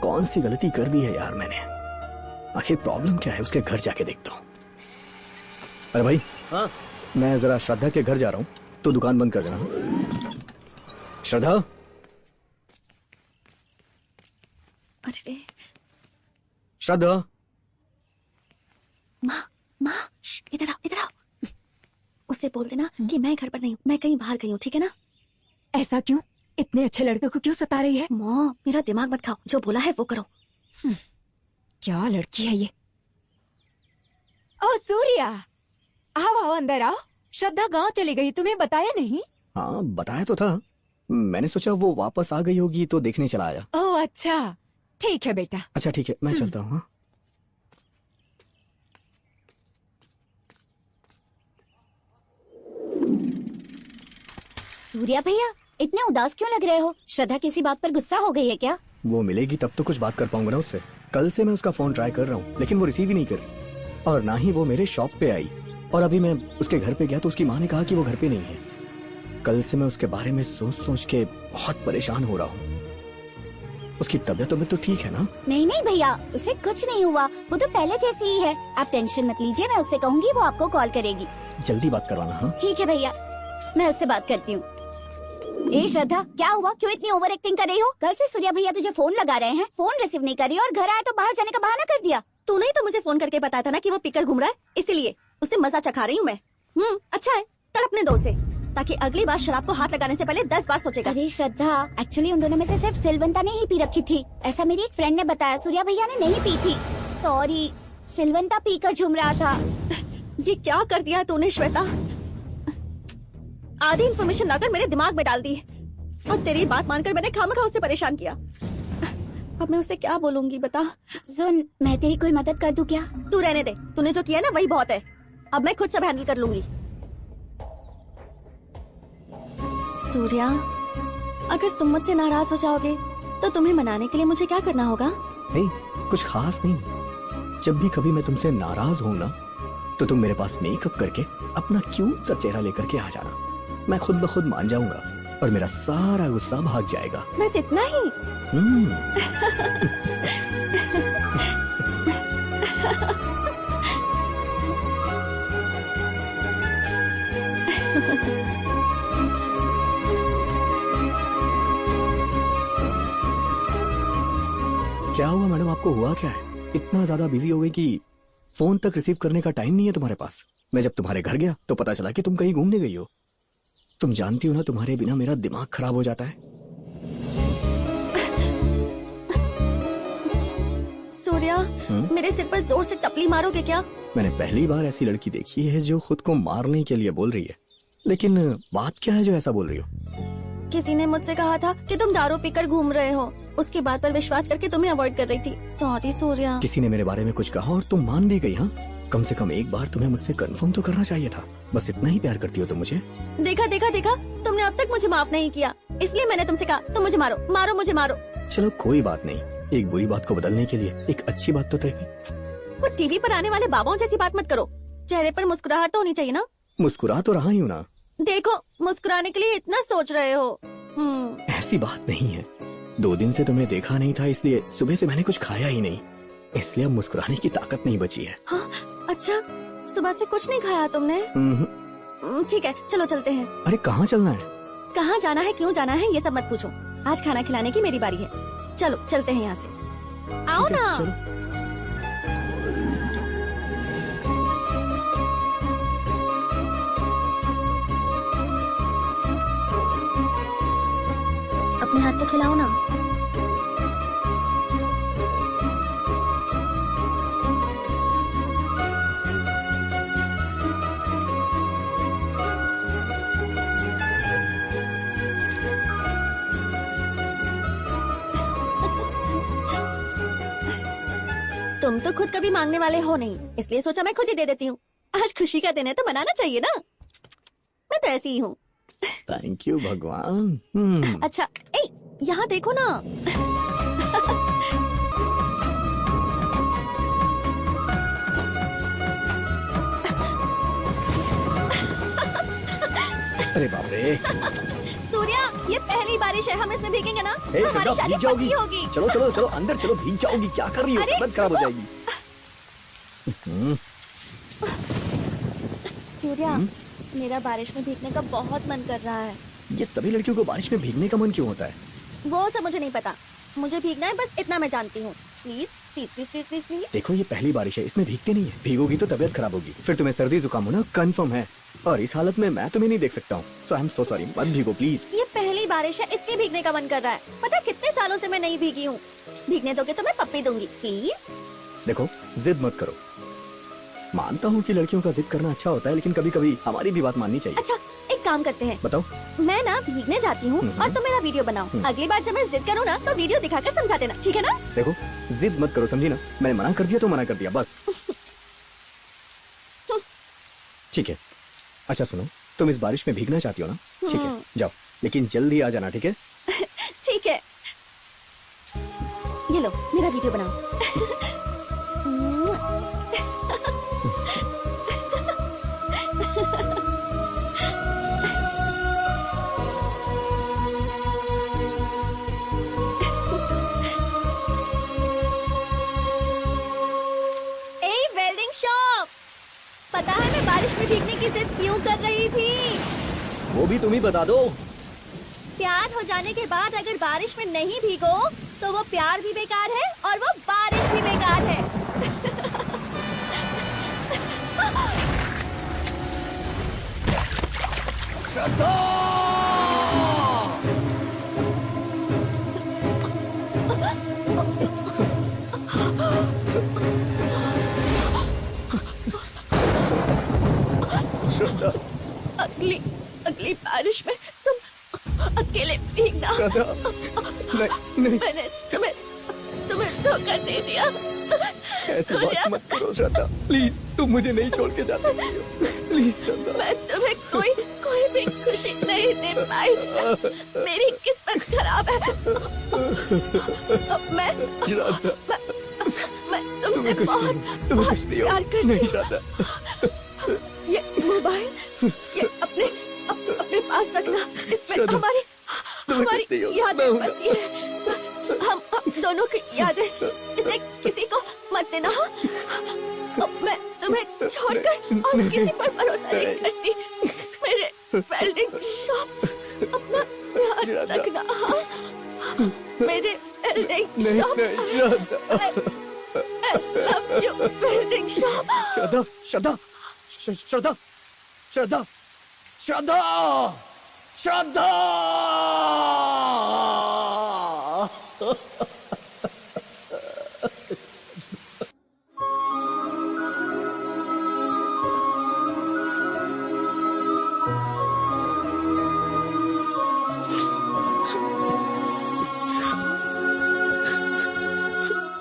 कौन सी गलती कर दी है यार मैंने? आखिर प्रॉब्लम क्या है? उसके घर जाके देखता हूँ। अरे भाई, हाँ? मैं जरा श्रद्धा के घर जा रहा हूँ, तो दुकान बंद कर देना। श्रद्धा। अरे श्रद्धा। माँ इधर आओ, इधर आओ। उससे बोल देना कि मैं घर पर नहीं हूँ, मैं कहीं बाहर गई हूँ, ठीक है ना? ऐसा क्यों? इतने अच्छे लड़के को क्यों सता रही है? माँ, मेरा दिमाग मत खाओ, जो बोला है वो करो। क्या लड़की है ये? ओ सूर्या, आओ अंदर आओ। श्रद्धा गांव चली गई, तुम्हें बताया नहीं? हाँ बताया तो था, मैंने सोचा वो वापस आ गई होगी तो देखने चला आया। ओह अच्छा, ठीक है बेटा। अच्छा ठीक है, मैं चलता हूँ। सूर्या भैया, इतने उदास क्यों लग रहे हो? श्रद्धा किसी बात पर गुस्सा हो गई है क्या? वो मिलेगी तब तो कुछ बात कर पाऊंगा ना उससे। कल से मैं उसका फोन ट्राई कर रहा हूँ, लेकिन वो रिसीव ही नहीं कर रही, और ना ही वो मेरे शॉप पे आई। और अभी मैं उसके घर पे गया तो उसकी माँ ने कहा कि वो घर पे नहीं है। कल से मैं उसके बारे में सोच सोच के बहुत परेशान हो रहा हूँ। उसकी तबीयत तो ठीक है ना? नहीं नहीं भैया, उसे कुछ नहीं हुआ, वो तो पहले जैसी ही है। आप टेंशन मत लीजिए, मैं उससे कहूँगी, वो आपको कॉल करेगी। जल्दी बात करवाना। हाँ ठीक है भैया, मैं उससे बात करती हूँ। ए श्रद्धा, क्या हुआ? क्यों इतनी ओवर एक्टिंग कर रही हो? कल से सूर्या भैया तुझे फोन लगा रहे हैं, फोन रिसीव नहीं कर रही और घर आए तो बाहर जाने का बहाना कर दिया। तूने ही तो मुझे फोन करके बताया था ना कि वो पीकर घूम रहा है, इसीलिए उसे मजा चखा रही हूँ मैं। अच्छा है, तड़पने दो उसे, ताकि अगली बार शराब को हाथ लगाने से पहले 10 बार सोचेगा। अरे श्रद्धा, एक्चुअली उन दोनों में से सिर्फ सिलवंता ने ही पी रखी थी, ऐसा मेरी एक फ्रेंड ने बताया। सूर्या भैया ने नहीं पी थी। सॉरी, सिलवंता पीकर झूम रहा था। ये क्या कर दिया तूने श्वेता? आधी इन्फॉर्मेशन लाकर मेरे दिमाग में डाल दी, और तेरी बात मानकर मैंने खामखा उसे परेशान किया। अब मैं उसे क्या बोलूंगी बता? सुन, मैं तेरी कोई मदद कर दूं क्या? तू रहने दे, तूने जो किया ना वही बहुत है। अब मैं खुद सब हैंडल कर लूंगी। सूर्या, अगर तुम मुझसे नाराज हो जाओगे तो तुम्हें मनाने के लिए मुझे क्या करना होगा? कुछ खास नहीं। जब भी कभी मैं तुमसे नाराज हूं ना, तो तुम मेरे पास मेकअप करके अपना क्यूट सा चेहरा लेकर के आ जाना। मैं खुद ब खुद मान जाऊंगा और मेरा सारा गुस्सा भाग जाएगा। बस इतना ही? क्या हुआ मैडम, आपको हुआ क्या है? इतना ज्यादा बिजी हो गई कि फोन तक रिसीव करने का टाइम नहीं है तुम्हारे पास। मैं जब तुम्हारे घर गया तो पता चला कि तुम कहीं घूमने गई हो। तुम जानती हो ना, तुम्हारे बिना मेरा दिमाग खराब हो जाता है। सूर्या, मेरे सिर पर जोर से टपली मारोगे क्या? मैंने पहली बार ऐसी लड़की देखी है जो खुद को मारने के लिए बोल रही है। लेकिन बात क्या है जो ऐसा बोल रही हो? किसी ने मुझसे कहा था कि तुम दारू पीकर घूम रहे हो। उसकी बात पर विश्वास करके तुम्हें अवॉइड कर रही थी। सॉरी सूर्या। किसी ने मेरे बारे में कुछ कहा और तुम मान भी गई? हाँ, कम से कम एक बार तुम्हें मुझसे कंफर्म तो करना चाहिए था। बस इतना ही प्यार करती हो तुम मुझे। देखा देखा देखा, तुमने अब तक मुझे माफ नहीं किया, इसलिए मैंने तुमसे कहा तुम मुझे मारो, मारो मुझे मारो। चलो कोई बात नहीं, एक बुरी बात को बदलने के लिए एक अच्छी बात तो तय। वो टीवी पर आने वाले बाबाओं जैसी बात मत करो। चेहरे पर मुस्कुराहट तो होनी चाहिए ना। मुस्कुरा तो रहा ही हूँ ना। देखो, मुस्कुराने के लिए इतना सोच रहे हो। ऐसी बात नहीं है। 2 दिन से तुम्हें देखा नहीं था, इसलिए सुबह से मैंने कुछ खाया ही नहीं, इसलिए अब मुस्कुराने की ताकत नहीं बची है। हाँ, अच्छा, सुबह से कुछ नहीं खाया तुमने? ठीक है, चलो चलते हैं। अरे कहाँ चलना है? कहाँ जाना है, क्यों जाना है, ये सब मत पूछो। आज खाना खिलाने की मेरी बारी है। चलो चलते हैं यहाँ से। आओ ना। चलो। अपने हाथ से खिलाओ ना। तुम तो खुद कभी मांगने वाले हो नहीं, इसलिए सोचा मैं खुद ही दे देती हूँ। आज खुशी का दिन है तो मनाना चाहिए ना। मैं तो ऐसी ही हूँ। थैंक यू भगवान। अच्छा, यहाँ देखो ना। अरे बाप रे। सूर्या, ये पहली बारिश है, हम इसमें भीगेंगे ना? हमारी शादी भीग जाओगी। पक्की होगी। चलो चलो चलो अंदर चलो, भीग जाओगी। क्या कर रही हो? तबीयत खराब हो जाएगी। सूर्या, मेरा बारिश में भीगने का बहुत मन कर रहा है। ये सभी लड़कियों को बारिश में भीगने का मन क्यों होता है? वो सब मुझे नहीं पता, मुझे भीगना है, बस इतना मैं जानती हूँ। Please please please please please please. देखो, ये पहली बारिश है, इसमें भीगते नहीं है। भीगोगी तो तबीयत खराब होगी, फिर तुम्हें सर्दी जुकाम होना कंफर्म है। और इस हालत में मैं तुम्हें नहीं देख सकता हूँ। सो आई एम सो सॉरी, मत भीगो प्लीज। ये पहली बारिश है, इसलिए भीगने का मन कर रहा है। पता कितने सालों से मैं नहीं भीगी हूँ। भीगने दोगे तो मैं पप्पी दूंगी, प्लीज। देखो, जिद मत करो। मानता हूँ कि लड़कियों का जिद करना अच्छा होता है, लेकिन कभी कभी हमारी भी बात माननी चाहिए। अच्छा, एक काम करते हैं। बताओ। मैं ना भीगने जाती हूँ और तुम मेरा वीडियो बनाओ। अगली बार जब मैं जिद करूँ ना, तो वीडियो दिखाकर समझा देना, ठीक है ना? देखो, जिद मत करो, समझी ना? मैंने मना कर दिया तो मना कर दिया, बस। ठीक है। अच्छा सुनो, तुम इस बारिश में भीगना चाहती हो ना? ठीक है, जाओ, लेकिन जल्दी आ जाना, ठीक है? ठीक है। ये लो, मेरा वीडियो बनाओ। वेल्डिंग शॉप, पता है मैं बारिश में भीगने की जिद क्यों कर रही थी? वो भी तुम ही बता दो। प्यार हो जाने के बाद अगर बारिश में नहीं भीगो तो वो प्यार भी बेकार है और वो बारिश भी बेकार है। श्रद्धा, अगली बारिश में तुम अकेले भीगना। नहीं, मैंने तुम्हें धोखा दे दिया। ऐसी बात मत करो श्रद्धा, प्लीज। तुम मुझे नहीं छोड़ के जा सकती हो, प्लीज श्रद्धा। मैं तुम्हें कोई भी खुशी खुशी नहीं दे पाई। मेरी किस्मत खराब है। मैं तुमसे बहुत प्यार करती हूँ। ये मोबाइल ये अपने पास रखना। इसमें हमारी यादें बसी है। हम दोनों की यादें। इसे किसी को मत देना। मैं तुम्हें छोड़कर और किसी पर भरोसा नहीं करती। मेरे वेल्डिंग शॉप अपना ध्यान रखना। मेरे welding shop. I love you, welding shop. Shraddha Shraddha Shraddha Shraddha Shraddha Shraddha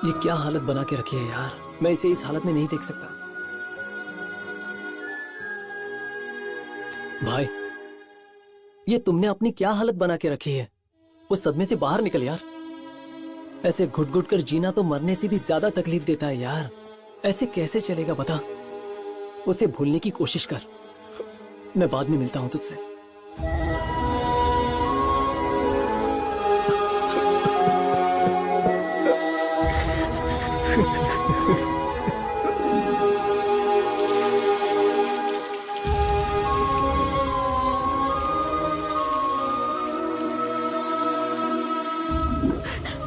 ये क्या हालत बना के रखी है यार। मैं इसे इस हालत में नहीं देख सकता। भाई ये तुमने अपनी क्या हालत बना के रखी है। उस सदमे से बाहर निकल यार। ऐसे घुट घुट कर जीना तो मरने से भी ज्यादा तकलीफ देता है यार। ऐसे कैसे चलेगा बता। उसे भूलने की कोशिश कर। मैं बाद में मिलता हूं तुझसे।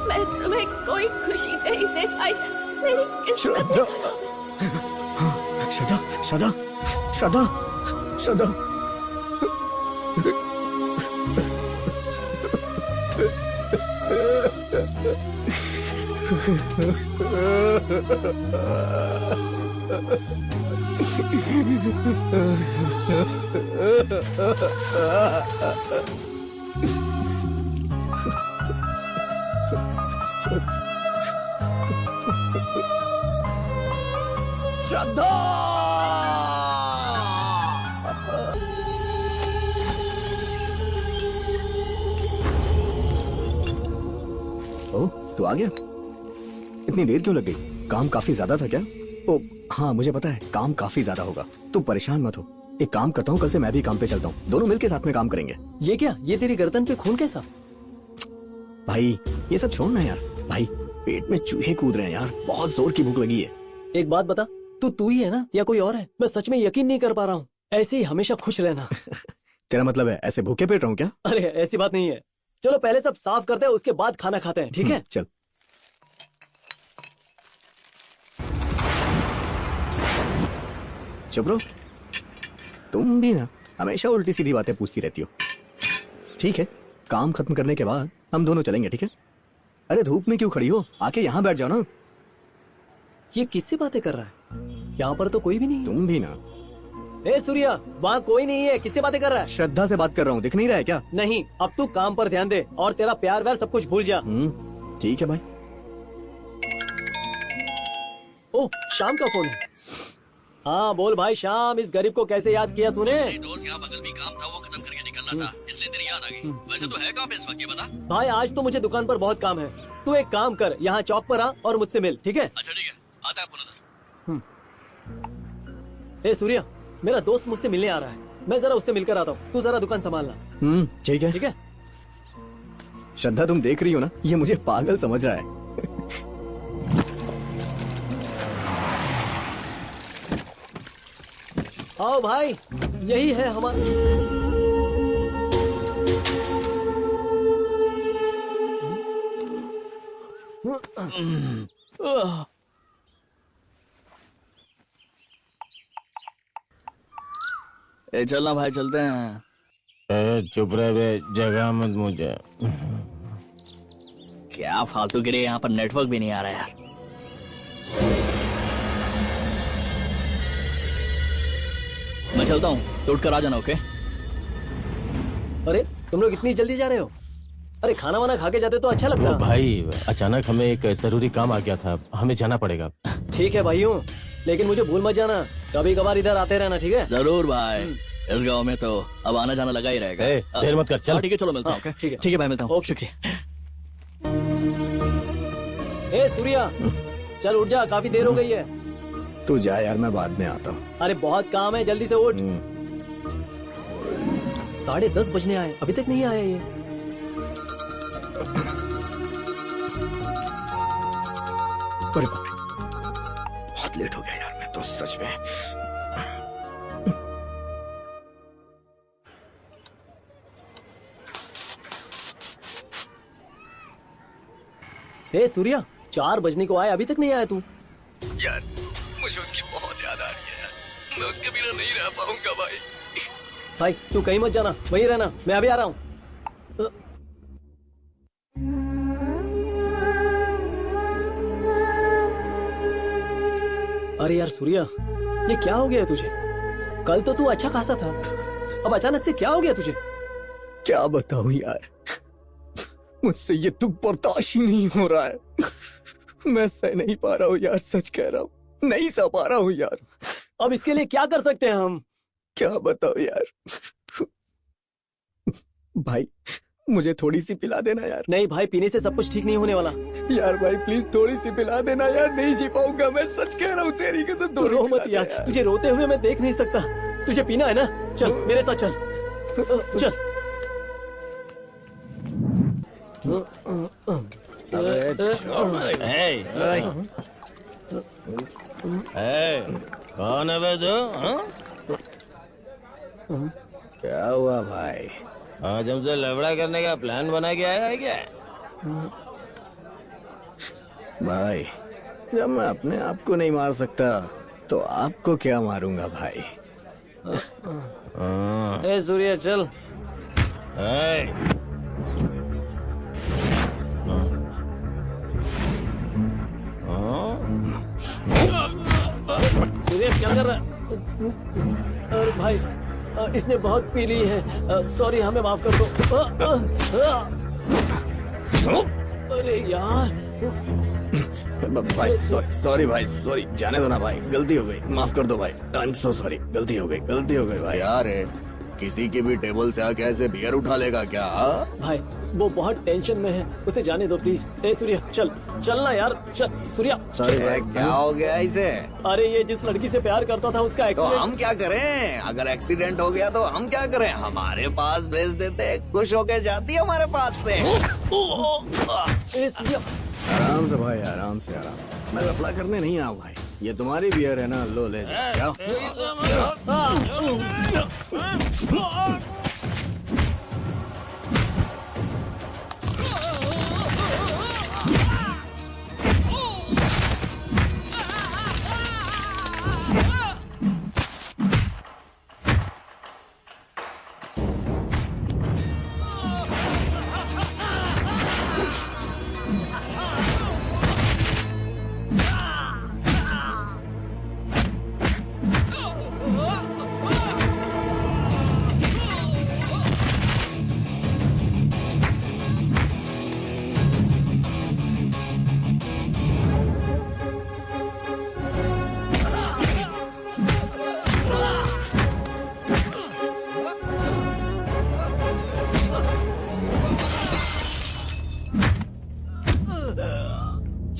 मैं तुम्हें कोई खुशी नहीं दे पाई। मेरी किस्मत। श्रद्धा श्रद्धा श्रद्धा श्रद्धा श्रद्धा ओ तू आ गया। इतनी देर क्यों लग गई? काम काफी ज्यादा था क्या? ओ हाँ मुझे पता है काम काफी ज्यादा होगा। तू परेशान मत हो। एक काम करता हूँ, कल से मैं भी काम पे चलता हूँ। दोनों मिलके साथ में काम करेंगे। ये क्या? ये तेरी गर्दन पे खून कैसा? भाई ये सब छोड़ना यार। भाई पेट में चूहे कूद रहे हैं यार। बहुत जोर की भूख लगी है। एक बात बता, तू ही है ना या कोई और है? मैं सच में यकीन नहीं कर पा रहा हूँ। ऐसे ही हमेशा खुश रहना। तेरा मतलब है ऐसे भूखे पेट रहूं क्या? अरे ऐसी बात नहीं है। चलो पहले सब साफ करते हैं, उसके बाद खाना खाते हैं, ठीक है? चल। चुप रहो। तुम भी ना हमेशा उल्टी सीधी बातें पूछती रहती हो। ठीक है, काम खत्म करने के बाद हम दोनों चलेंगे, ठीक है? अरे धूप में क्यों खड़ी हो? आके यहाँ बैठ जाओ ना। ये किससे बातें कर रहा है? यहाँ पर तो कोई भी नहीं। तुम भी ना। ए सूर्या, वहाँ कोई नहीं है। किससे बातें कर रहा है? श्रद्धा से बात कर रहा हूँ। दिख नहीं रहा है क्या? नहीं, अब तू काम पर ध्यान दे और तेरा प्यार व्यार सब कुछ भूल जा। ठीक है भाई। ओह, शाम का फोन है। हाँ बोल भाई श्याम, इस गरीब को कैसे याद किया तूने? दोस्त यहाँ बगल में काम था, वो खत्म करके निकलना था, इसलिए तेरी याद आ गई। वैसे तो है काम इस वक्त, ये बता। भाई आज तो मुझे दुकान पर बहुत काम है। तू एक काम कर, यहाँ चौक पर आ और मुझसे मिल, ठीक है? अच्छा ठीक है, आता है पुनः। ए सूर्या, मेरा दोस्त मुझसे मिलने आ रहा है। मैं जरा उससे मिलकर आता हूँ। तू जरा दुकान संभालना। ठीक है। ठीक है। श्रद्धा तुम देख रही हो ना, ये मुझे पागल समझ रहा है। आओ भाई, यही है हमारा। चलना भाई, चलते हैं। चुप रहे बे, जगह मत मुझे। क्या फालतू गिरे, यहाँ पर नेटवर्क भी नहीं आ रहा यार। मैं चलता हूँ, टूट कर आ जाना, ओके? अरे तुम लोग इतनी जल्दी जा रहे हो? अरे खाना वाना खा के जाते तो अच्छा लगता। भाई अचानक हमें एक जरूरी काम आ गया था, हमें जाना पड़ेगा। ठीक है भाइयों, लेकिन मुझे भूल मत जाना। कभी कभार इधर आते रहना, ठीक है? जरूर भाई। इस गांव में तो अब आना जाना लगा ही रहेगा। देर मत कर, चल। हाँ, ठीक है, चलो मिलता हूँ। ठीक है भाई, मिलता हूँ। शुक्रिया। ए सूर्या, चल उठ जा, काफी देर हो गई है। तू जा यार, मैं बाद में आता हूँ। अरे बहुत काम है, जल्दी से उठ। 10:30 बजने आए, अभी तक नहीं आया ये। अरे बाप रे, बहुत लेट हो गया यार, मैं तो सच में। ए सूर्या, 4 बजने को आए, अभी तक नहीं आया तू। यार मुझे उसकी बहुत याद आ रही है यार, मैं उसके बिना नहीं रह पाऊंगा भाई। भाई तू कहीं मत जाना, वहीं रहना, मैं अभी आ रहा हूँ। अरे यार सूर्या, ये क्या हो गया तुझे? कल तो तू अच्छा खासा था, अब अचानक से क्या हो गया तुझे? क्या बताऊं यार, मुझसे ये दुख बर्दाश्त ही नहीं हो रहा है। मैं सह नहीं पा रहा हूँ यार, सच कह रहा हूँ, नहीं सह पा रहा हूँ यार। अब इसके लिए क्या कर सकते हैं हम? क्या बताओ यार। भाई मुझे थोड़ी सी पिला देना यार। नहीं भाई, पीने से सब कुछ ठीक नहीं होने वाला। यार भाई प्लीज थोड़ी सी पिला देना यार, नहीं जी पाऊंगा, मैं सच कह रहा हूँ तेरी कसम। रो मत यार, तुझे रोते हुए मैं देख नहीं सकता। तुझे पीना है ना, चल मेरे साथ चल। चल। कौन है बे तू? क्या हुआ भाई? आज हमसे लफड़ा करने का प्लान बना के आया है क्या? भाई जब मैं अपने आप को नहीं मार सकता तो आपको क्या मारूंगा भाई? ए सूर्या चल। सूर्या क्या कर रहा है? अरे भाई इसने बहुत पी ली है, सॉरी, हमें माफ कर दो। अरे यार भाई सॉरी भाई, सॉरी, जाने दो ना भाई, गलती हो गई, माफ कर दो भाई, आई एम सो सॉरी, गलती हो गई भाई। यार है किसी की भी टेबल से आके ऐसे बियर उठा लेगा क्या? भाई वो बहुत टेंशन में है, उसे जाने दो प्लीज। ए सूर्या चलना यार, चल सूर्या। सॉरी भाई, क्या हो गया इसे? अरे ये जिस लड़की से प्यार करता था उसका तो एक्सीडेंट। हम क्या करें? अगर एक्सीडेंट हो गया तो हम क्या करें? हमारे पास भेज देते, खुश होके जाती हमारे पास से। ए सूर्या आराम से भाई, आराम से। मैं लफड़ा करने नहीं आऊँ भाई, ये तुम्हारी बियर है ना, लो ले जाओ।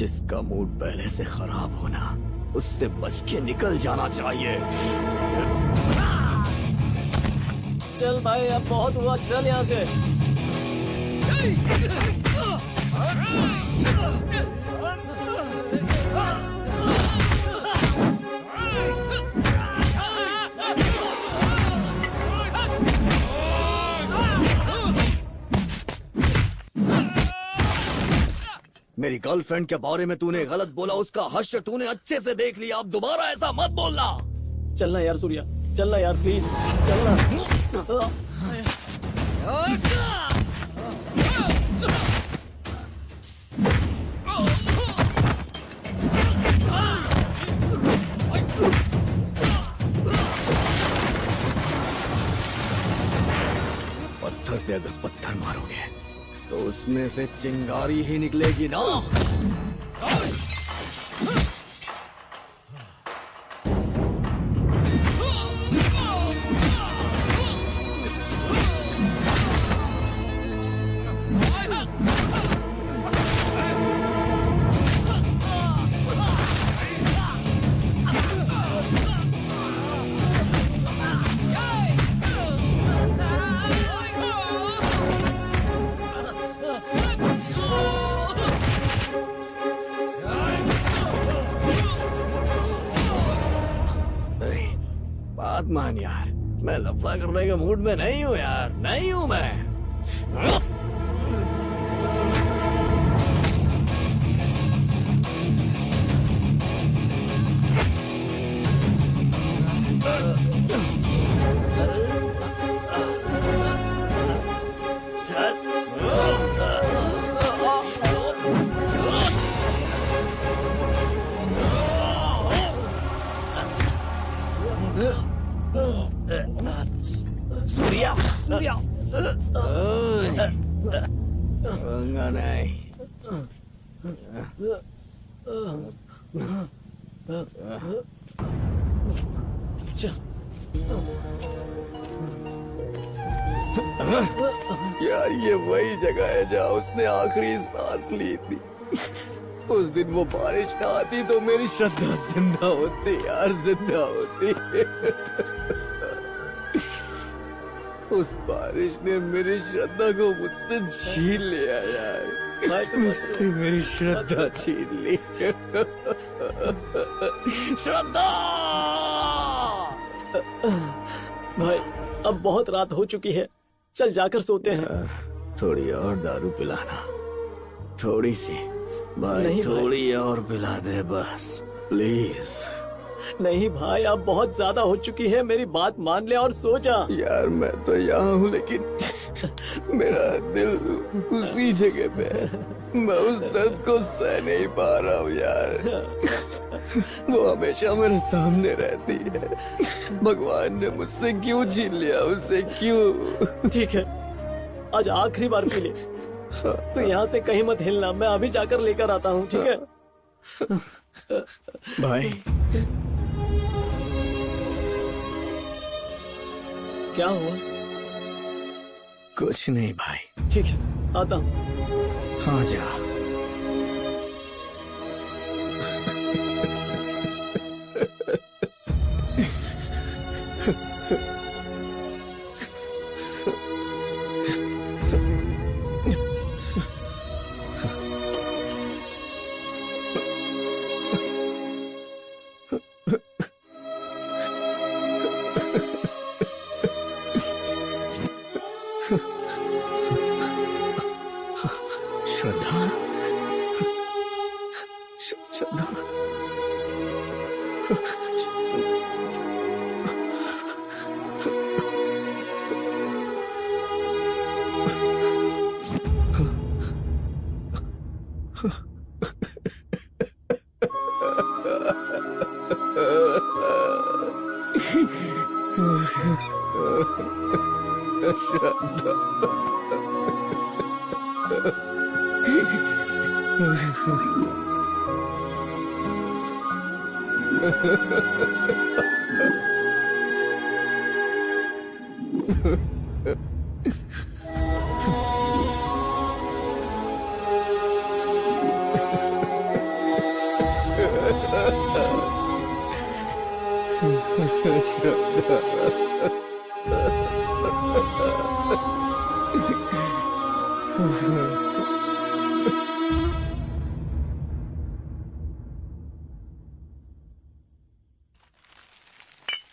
जिसका मूड पहले से खराब होना, उससे बच के निकल जाना चाहिए। चल भाई, अब बहुत हुआ, चल यहाँ से। मेरी गर्लफ्रेंड के बारे में तूने गलत बोला, उसका हश्र तूने अच्छे से देख लिया, अब दोबारा ऐसा मत बोलना। चलना यार सूर्या, चलना यार प्लीज, चलना। पत्थर पे अगर पत्थर मारोगे तो उसमें से चिंगारी ही निकलेगी ना। मान यार, मैं लफड़ा करने के मूड में नहीं हूँ यार, नहीं हूँ मैं। सूर्या, सूर्या, नहीं। यार ये वही जगह है जहाँ उसने आखिरी सांस ली थी। उस दिन वो बारिश ना आती तो मेरी श्रद्धा जिंदा होती यार, जिंदा होती। उस बारिश ने मेरी श्रद्धा को मुझसे छीन लिया यार, मुझसे मेरी श्रद्धा छीन ली। श्रद्धा! भाई अब बहुत रात हो चुकी है, चल जाकर सोते हैं। थोड़ी और दारू पिलाना, थोड़ी सी भाई, नहीं थोड़ी भाई। और पिला दे बस प्लीज। नहीं भाई, अब बहुत ज्यादा हो चुकी है, मेरी बात मान ले और सो जा। यार मैं तो यहाँ हूँ लेकिन मेरा दिल उसी जगह पे है। मैं उस दर्द को सह नहीं पा रहा हूँ यार। वो हमेशा मेरे सामने रहती है। भगवान ने मुझसे क्यों छीन लिया उसे, क्यों? ठीक है, आज आखिरी बार पी ले। तो यहाँ से कहीं मत हिलना, मैं अभी जाकर लेकर आता हूँ, ठीक है? भाई क्या हुआ? कुछ नहीं भाई। ठीक है, आता हूँ। हाँ जा। श्रद्धा, श्रद्धा,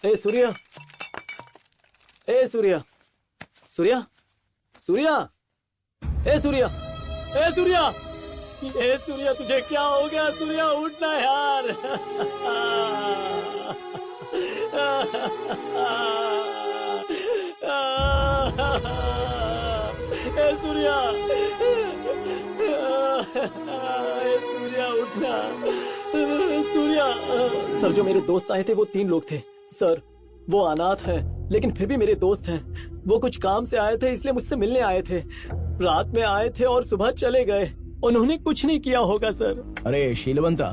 ए सूर्या, ए सूर्या, सूर्या, सूर्या, ए सूर्या, ए सूर्या, ए सूर्या, तुझे क्या हो गया? सूर्या उठना यार। ए सूर्या, ए सूर्या उठना। सूर्या। सर जो मेरे दोस्त आए थे वो 3 लोग थे सर। वो अनाथ है लेकिन फिर भी मेरे दोस्त हैं। वो कुछ काम से आए थे इसलिए मुझसे मिलने आए थे। रात में आए थे और सुबह चले गए। उन्होंने कुछ नहीं किया होगा सर। अरे शीलवंता,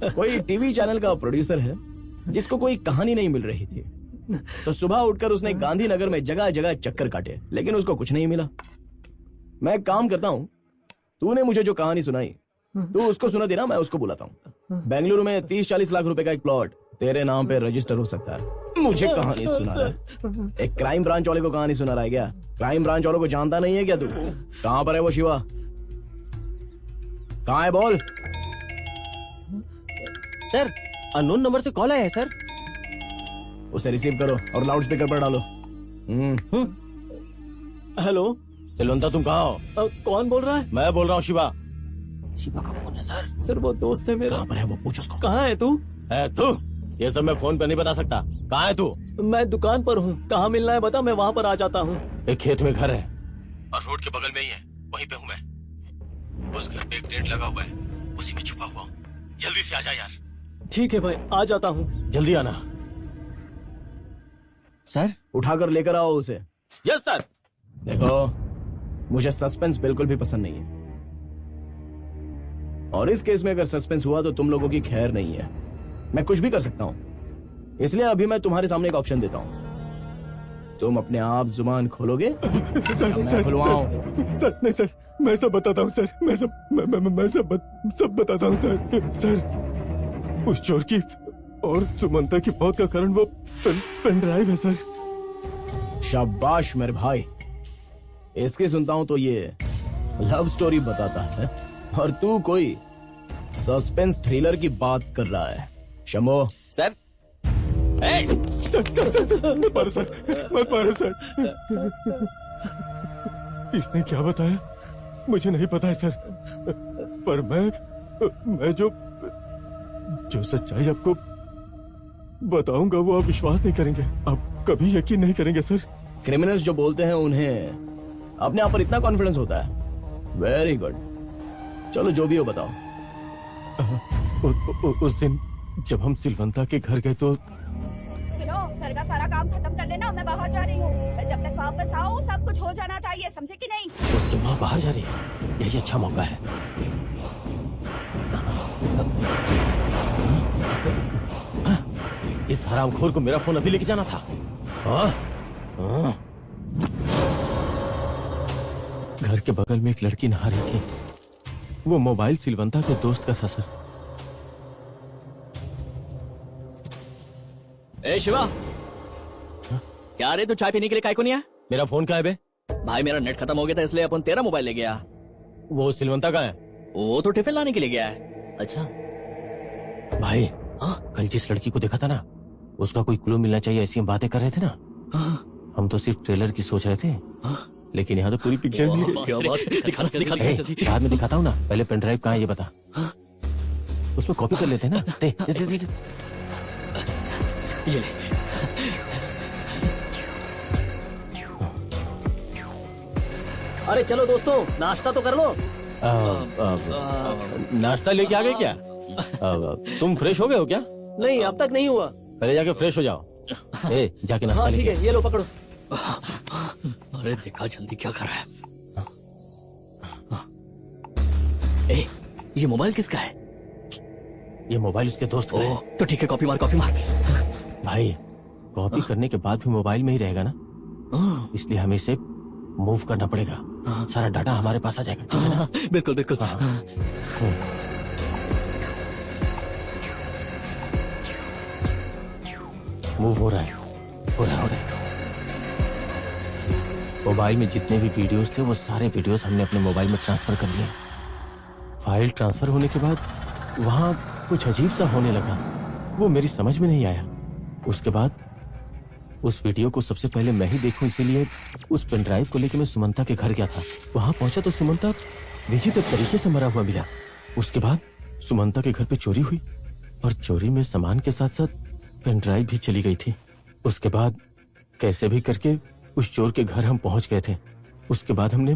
कोई टीवी चैनल का प्रोड्यूसर है जिसको कोई कहानी नहीं मिल रही थी, तो सुबह उठकर उसने गांधीनगर में जगह जगह चक्कर काटे लेकिन उसको कुछ नहीं मिला। मैं एक काम करता हूँ, तूने मुझे जो कहानी सुनाई तू उसको सुना देना, मैं उसको बुलाता हूँ। बेंगलुरु में 30-40 लाख रुपए का एक प्लॉट तेरे नाम पे रजिस्टर हो सकता है। मुझे कहानी सुना रहा है? एक क्राइम ब्रांच वाले को कहानी सुना रहा है क्या? क्राइम ब्रांच वालों को जानता नहीं है क्या तू? कहाँ पर है वो शिवा? कहाँ है बोल? सर अननोन नंबर से कॉल आया है सर। उसे रिसीव करो और लाउड स्पीकर पर डालो। हेलो सिलवंता, तुम कहाँ हो? कौन बोल रहा है? मैं बोल रहा हूँ शिवा। शिवा का फोन है सर। सर वो दोस्त है मेरा। कहाँ पर है वो, पूछ उसको। कहाँ है तू? ये सब मैं फोन पर नहीं बता सकता। कहाँ है तू? मैं दुकान पर हूँ। कहाँ मिलना है बता, मैं वहाँ पर आ जाता हूँ। एक खेत में घर है और रोड के बगल में ही है, वहीं पे हूँ मैं। उस घर पे एक टेंट लगा हुआ है, उसी में छुपा हुआ हूँ। जल्दी से आ जा यार। ठीक है भाई, आ जाता हूँ। जल्दी आना। सर उठाकर लेकर आओ उसे। Yes sir. देखो, मुझे सस्पेंस बिल्कुल भी पसंद नहीं है, और इस केस में अगर सस्पेंस हुआ तो तुम लोगों की खैर नहीं है। मैं कुछ भी कर सकता हूँ, इसलिए अभी मैं तुम्हारे सामने एक ऑप्शन देता हूँ। तुम अपने आप जुबान खोलोगे? सर खुलवाऊं? सर नहीं सर, मैं सब बताता हूँ सर। मैं सब बताता हूँ सर। सर उस चोर की और सुमंता की मौत का कारण वो पेन ड्राइव है सर। शाबाश मेरे भाई, इसकी सुनता हूं तो ये लव स्टोरी बताता है और तू कोई सस्पेंस थ्रिलर की बात कर रहा है। शंभो सर। मत मारो सर। इसने क्या बताया मुझे नहीं पता है सर, पर मैं जो सच्चाई आपको बताऊंगा वो आप विश्वास नहीं करेंगे, आप कभी यकीन नहीं करेंगे सर। क्रिमिनल्स जो बोलते हैं उन्हें अपने आप पर इतना कॉन्फिडेंस होता है। वेरी गुड, चलो जो भी हो बताओ। उस दिन जब हम सिलवंता के घर गए तो सुनो, घर का सारा काम खत्म कर लेना, मैं बाहर जा रही हूँ। जब तक वापस आओ सब कुछ हो जाना चाहिए, समझे कि नहीं? उसकी माँ बाहर जा रही है, यही अच्छा मौका है। इस हरामखोर को मेरा फोन अभी लेके जाना था। घर के बगल में एक लड़की नहा रही थी, वो मोबाइल सिलवंता के दोस्त का था सर। ए शिवा, क्या रे तू चाय पीने के लिए काय को नहीं आया? मेरा फोन कहाँ है बे? भाई मेरा नेट खत्म हो गया था, इसलिए अपन तेरा मोबाइल ले गया। वो सिलवंता कहाँ है? वो तो टिफिन लाने के लिए गया है। अच्छा भाई, कल जिस लड़की को देखा था ना, उसका कोई क्लू मिलना चाहिए, ऐसी हम बातें कर रहे थे ना। हम तो सिर्फ ट्रेलर की सोच रहे थे, लेकिन यहाँ तो पूरी पिक्चर भी है। क्या बात, दिखाना जल्दी। बाद में दिखाता हूँ ना, पहले पेन ड्राइव कहाँ है ये बता। उसमें कॉपी कर लेते हैं ना। दे। ये ले। अरे चलो दोस्तों, नाश्ता तो कर लो। नाश्ता लेके आ गए क्या? तुम फ्रेश हो गए हो क्या? नहीं, अब तक नहीं हुआ। पहले जाके फ्रेश हो जाओ। जाके नाश्ता हाँ ठीक है, ये लो पकड़ो। अरे देखा जल्दी क्या कर रहा है। ये मोबाइल किसका है? ये मोबाइल उसके दोस्त का है। तो ठीक है, कॉपी मार। भाई कॉपी करने के बाद भी मोबाइल में ही रहेगा ना, इसलिए हमें इसे मूव करना पड़ेगा। सारा डाटा हमारे पास आ जाएगा, ठीक है ना? बिल्कुल। मूव हो रहा है। मोबाइल में जितने भी वीडियोस थे वो सारे वीडियोस हमने अपने मोबाइल में ट्रांसफर कर लिए। फाइल ट्रांसफर होने के बाद वहां कुछ अजीब सा होने लगा, वो मेरी समझ में नहीं आया। उसके बाद उस वीडियो को सबसे पहले मैं ही देखूं, इसीलिए उस पेन ड्राइव को लेकर मैं सुमंता के घर गया था। वहां पहुंचा तो सुमंता विचित्र तरीके से मरा हुआ मिला। उसके बाद सुमंता के घर पे चोरी हुई और चोरी में सामान के साथ साथ पेन ड्राइव भी चली गई थी। उसके बाद कैसे भी करके उस चोर के घर हम पहुंच गए थे। उसके बाद हमने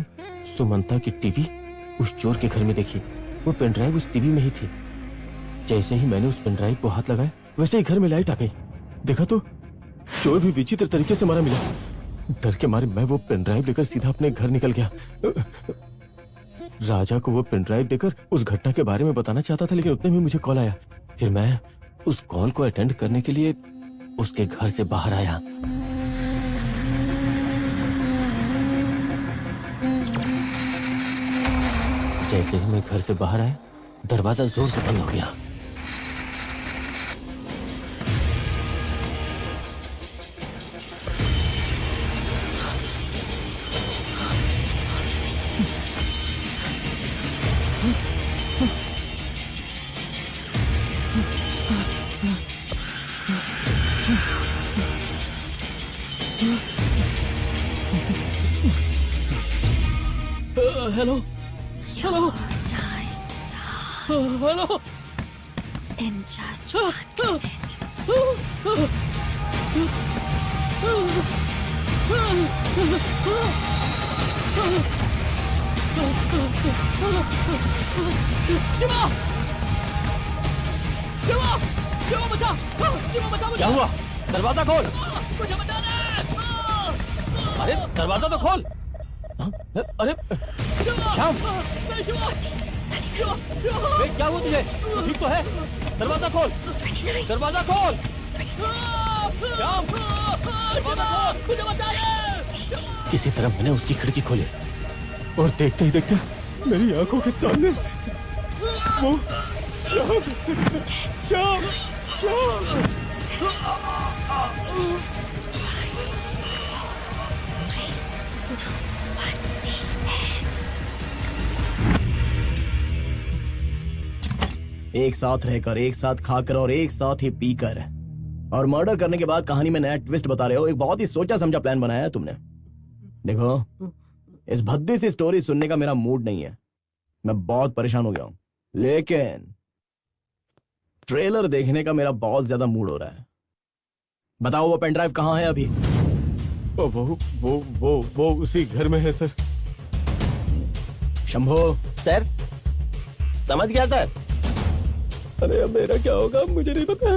सुमंता की टीवी उस चोर के घर में देखी, वो पेन ड्राइव उस टीवी में ही थी। जैसे ही मैंने उस पेन ड्राइव को हाथ लगाया, वैसे ही घर में लाइट आ गई। देखा तो चोर भी विचित्र तरीके से मरा मिला। डर के मारे मैं वो पेन ड्राइव लेकर सीधा अपने घर निकल गया। राजा को वो पेन ड्राइव देकर उस घटना के बारे में बताना चाहता था, लेकिन उतने में मुझे कॉल आया। फिर मैं उस कॉल को अटेंड करने के लिए उसके घर से बाहर आया। जैसे ही मैं घर से बाहर आया, दरवाजा जोर से बंद हो गया। Hello hello hello In just 1 minute. Shiva Shiva Shiva बचा शिवा बचा मुझे। क्या हुआ? दरवाजा खोल। मुझे बचा ले। अरे दरवाजा तो खोल। अरे श्याम, शिवा क्या हुआ तुझे? तू ठीक तो है? दरवाजा खोल, दरवाजा खोल। श्याम, दरवाजा खोल, मुझे बचा ले। किसी तरह मैंने उसकी खिड़की खोली और देखते ही देखते मेरी आंखों के सामने वो श्याम श्याम श्याम। एक साथ रहकर, एक साथ खाकर और एक साथ ही पीकर और मर्डर करने के बाद कहानी में नया ट्विस्ट बता रहे हो। एक बहुत ही सोचा समझा प्लान बनाया है तुमने। देखो, इस भद्दी सी स्टोरी सुनने का मेरा मूड नहीं है, मैं बहुत परेशान हो गया हूं, लेकिन ट्रेलर देखने का मेरा बहुत ज्यादा मूड हो रहा है। बताओ वो पेन ड्राइव कहाँ है अभी? वो उसी घर में है सर। शंभो सर, समझ गया सर। अरे अब मेरा क्या होगा मुझे नहीं पता।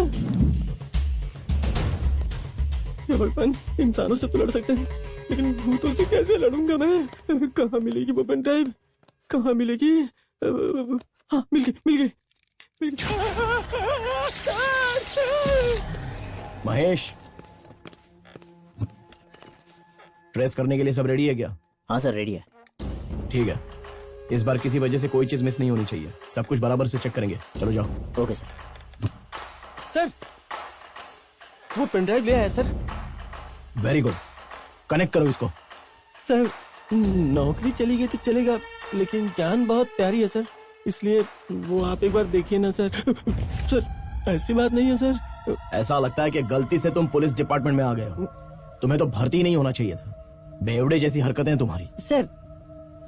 ये भगवान, इंसानों से तो लड़ सकते हैं लेकिन भूतों से कैसे लड़ूंगा मैं? कहाँ मिलेगी वो पेन ड्राइव? कहाँ मिलेगी? हाँ, मिल गई मिल गई मिल गई। महेश, ट्रेस करने के लिए सब रेडी है क्या? हाँ सर, रेडी है। ठीक है, इस बार किसी वजह से कोई चीज मिस नहीं होनी चाहिए। सब कुछ बराबर से चेक करेंगे। चलो जाओ। Okay sir. सर, वो पेन ड्राइव ले आया सर। वेरी गुड, कनेक्ट करो इसको। सर, नौकरी चली गई तो चलेगा, लेकिन जान बहुत प्यारी है सर, इसलिए वो आप एक बार देखिए ना सर। सर, ऐसी बात नहीं है सर। ऐसा लगता है कि गलती से तुम पुलिस डिपार्टमेंट में आ गए हो। तुम्हें तो भर्ती नहीं होना चाहिए था। बेवड़े जैसी हरकतें तुम्हारी। सर,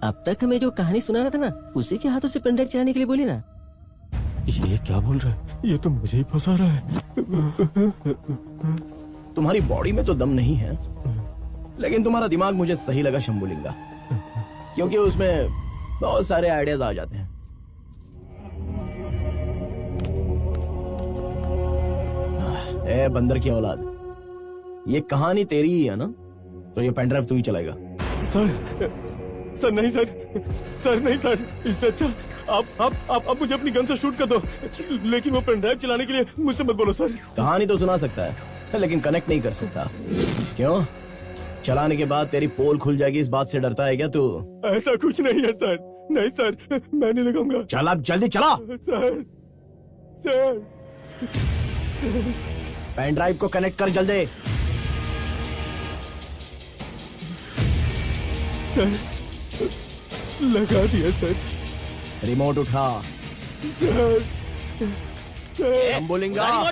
अब तक हमें जो कहानी सुना रहा था ना, उसी के हाथों से पेन ड्राइव चलाने के लिए बोली ना। ये क्या बोल रहा है? ये तो मुझे ही फंसा रहा है। तुम्हारी बॉडी में तो दम नहीं है, लेकिन तुम्हारा दिमाग मुझे सही लगा शंभुलिंगा, क्योंकि उसमें बहुत सारे आइडियाज आ जाते हैं। ए बंदर की औलाद, ये कहानी तेरी ही है ना? तो ये पेन ड्राइव तू ही चलाएगा। सर नहीं सर, सर नहीं सर, इससे अच्छा आप मुझे अपनी गन से शूट कर दो, लेकिन वो पेन ड्राइव चलाने के लिए मुझसे मत बोलो सर। कहानी तो सुना सकता है, लेकिन कनेक्ट नहीं कर सकता। क्यों? चलाने के बाद तेरी पोल खुल जाएगी, इस बात से डरता है क्या तू? ऐसा कुछ नहीं है सर। नहीं सर, मैं नहीं लगाऊंगा। चल अब जल्दी चला। Sir sir, sir. Pen drive को कनेक्ट कर जल्दी। सर, लगा दिया सर। रिमोट उठा। सर, शंभुलिंगा। क्या?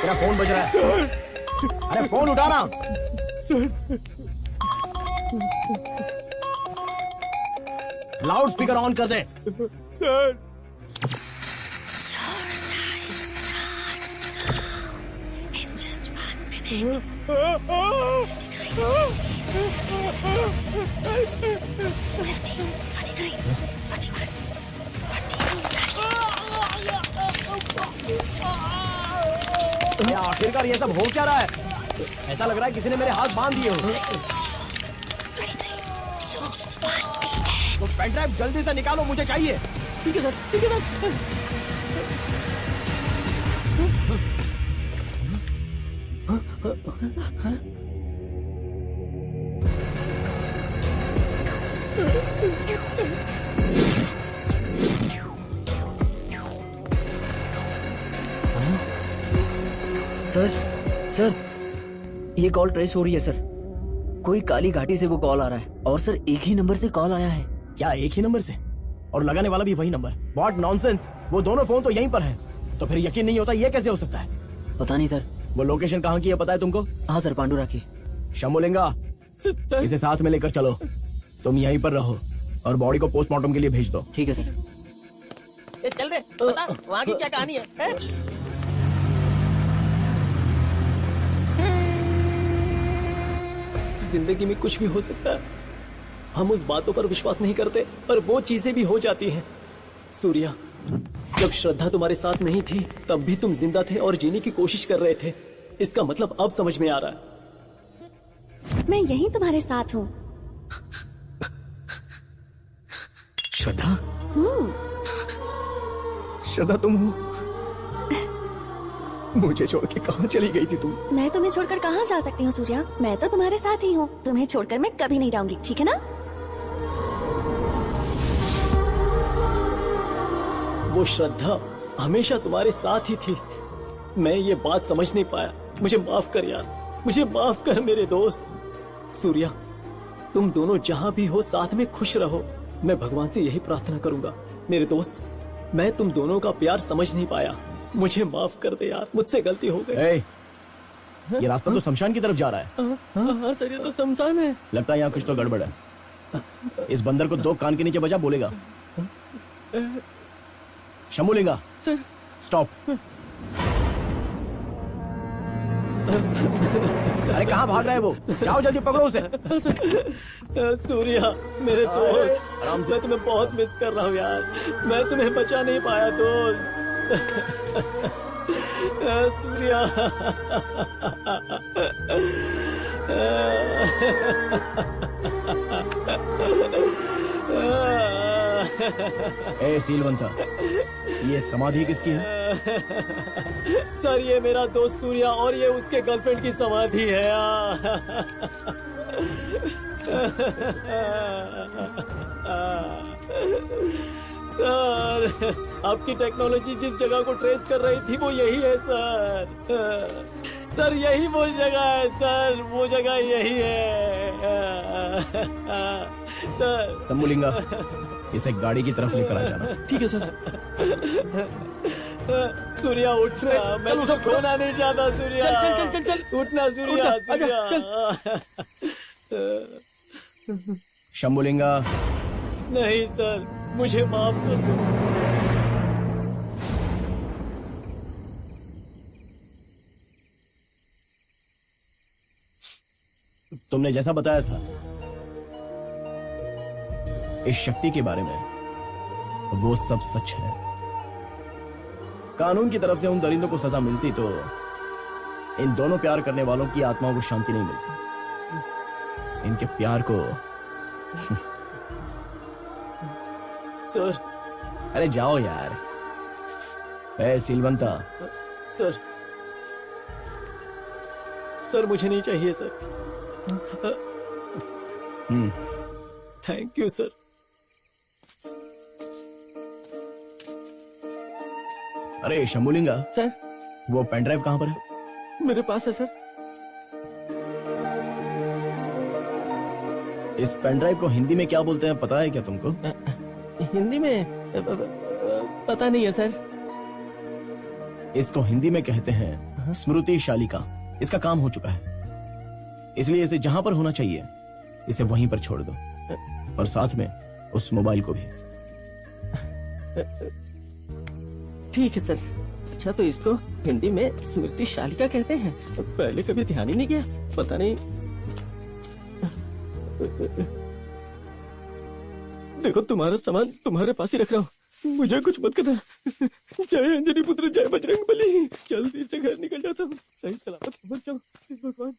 तेरा फोन बज रहा है। अरे फोन उठाना। सर, लाउड स्पीकर ऑन कर दे। सर, आखिरकार ये सब हो क्या रहा है? ऐसा लग रहा है किसी ने मेरे हाथ बांध दिए हो। तो पेन ड्राइव जल्दी से निकालो, मुझे चाहिए। ठीक है सर, ठीक है सर। सर, सर, ये कॉल ट्रेस हो रही है सर। कोई काली घाटी से वो कॉल आ रहा है और सर एक ही नंबर से कॉल आया है। क्या एक ही नंबर से? और लगाने वाला भी वही नंबर? व्हाट नॉनसेंस, वो दोनों फोन तो यहीं पर है, तो फिर यकीन नहीं होता ये कैसे हो सकता है? पता नहीं सर। वो लोकेशन कहाँ की है पता है तुमको? हाँ सर, पांडुरा की। शंभुलिंगा, इसे साथ में लेकर चलो। तुम यहीं पर रहो और बॉडी को पोस्टमार्टम के लिए भेज दो। ठीक है सर। चल दे, बता वहाँ की क्या कहानी है? जिंदगी में कुछ भी हो सकता है, हम उस बातों पर विश्वास नहीं करते पर वो चीजें भी हो जाती हैं। सूर्या, जब श्रद्धा तुम्हारे साथ नहीं थी तब भी तुम जिंदा थे और जीने की कोशिश कर रहे थे। इसका मतलब अब समझ में आ रहा है। मैं यहीं तुम्हारे साथ हूँ। श्रद्धा? श्रद्धा तुम हो? मुझे छोड़ के कहाँ चली गई थी तुम? मैं तुम्हें छोड़कर कहाँ जा सकती हूँ सूर्या? मैं तो तुम्हारे साथ ही हूँ। तुम्हें छोड़कर मैं कभी नहीं जाऊंगी, ठीक है ना? वो श्रद्धा हमेशा तुम्हारे साथ ही थी। मैं ये बात समझ नहीं पाया। मुझे माफ कर यार, मुझे माफ कर मेरे दोस्त। सूर्या, तुम दोनों जहाँ भी हो साथ में खुश रहो। मैं भगवान से यही प्रार्थना करूंगा। मेरे दोस्त, मैं तुम दोनों का प्यार समझ नहीं पाया। मुझे माफ कर दे यार, मुझसे गलती हो गई। ये रास्ता तो शमशान की तरफ जा रहा है। हाँ सर, ये तो शमशान है। लगता है यहाँ कुछ तो गड़बड़ है। इस बंदर को 2 कान के नीचे बजा, बोलेगा। शंभुलिंगा सर, स्टॉप। अरे कहाँ भाग रहा है वो? जाओ जल्दी पकड़ो उसे। सूर्या मेरे दोस्त, आराम से। मैं तुम्हें बहुत मिस कर रहा हूँ यार। मैं तुम्हें बचा नहीं पाया दोस्त। सूर्या। ए सीलवंता, ये समाधि किसकी है? सर, ये मेरा दोस्त सूर्या और ये उसके गर्लफ्रेंड की समाधि है। सर, आपकी टेक्नोलॉजी जिस जगह को ट्रेस कर रही थी वो यही है सर। सर, यही वो जगह है सर, वो जगह यही है सर। शंभुलिंगा, इसे गाड़ी की तरफ लेकर आ जाना। ठीक है सर। सूर्या उठना, मैं तो खोना नहीं चाहता। सूर्या चल चल चल चल, उठना सूर्या। सूर्या शंभुलिंगा। नहीं सर, मुझे माफ कर दो। तुमने जैसा बताया था इस शक्ति के बारे में, वो सब सच है। कानून की तरफ से उन दरिंदों को सजा मिलती तो इन दोनों प्यार करने वालों की आत्माओं को शांति नहीं मिलती। इनके प्यार को सर। अरे जाओ यार। ए सीलवंता। सर, सर मुझे नहीं चाहिए सर। Thank you sir. अरे शंभुलिंगा सर, वो पेन ड्राइव कहाँ पर है? मेरे पास है सर। इस पेन ड्राइव को हिंदी में क्या बोलते हैं पता है क्या तुमको? हिंदी में पता नहीं है सर। इसको हिंदी में कहते हैं स्मृति शालिका। इसका काम हो चुका है, इसलिए इसे जहां पर होना चाहिए इसे वहीं पर छोड़ दो, और साथ में उस मोबाइल को भी। ठीक है सर। अच्छा, तो इसको हिंदी में स्मृति शालिका कहते हैं? पहले कभी ध्यान ही नहीं गया, पता नहीं। देखो, तुम्हारा सामान तुम्हारे पास ही रख रहा हूँ, मुझे कुछ मत करना। जय अंजनी पुत्र, जय बजरंग बली। जल्दी से घर निकल जाता हूँ, सही सलामत पहुंच जाऊँ। भगवान।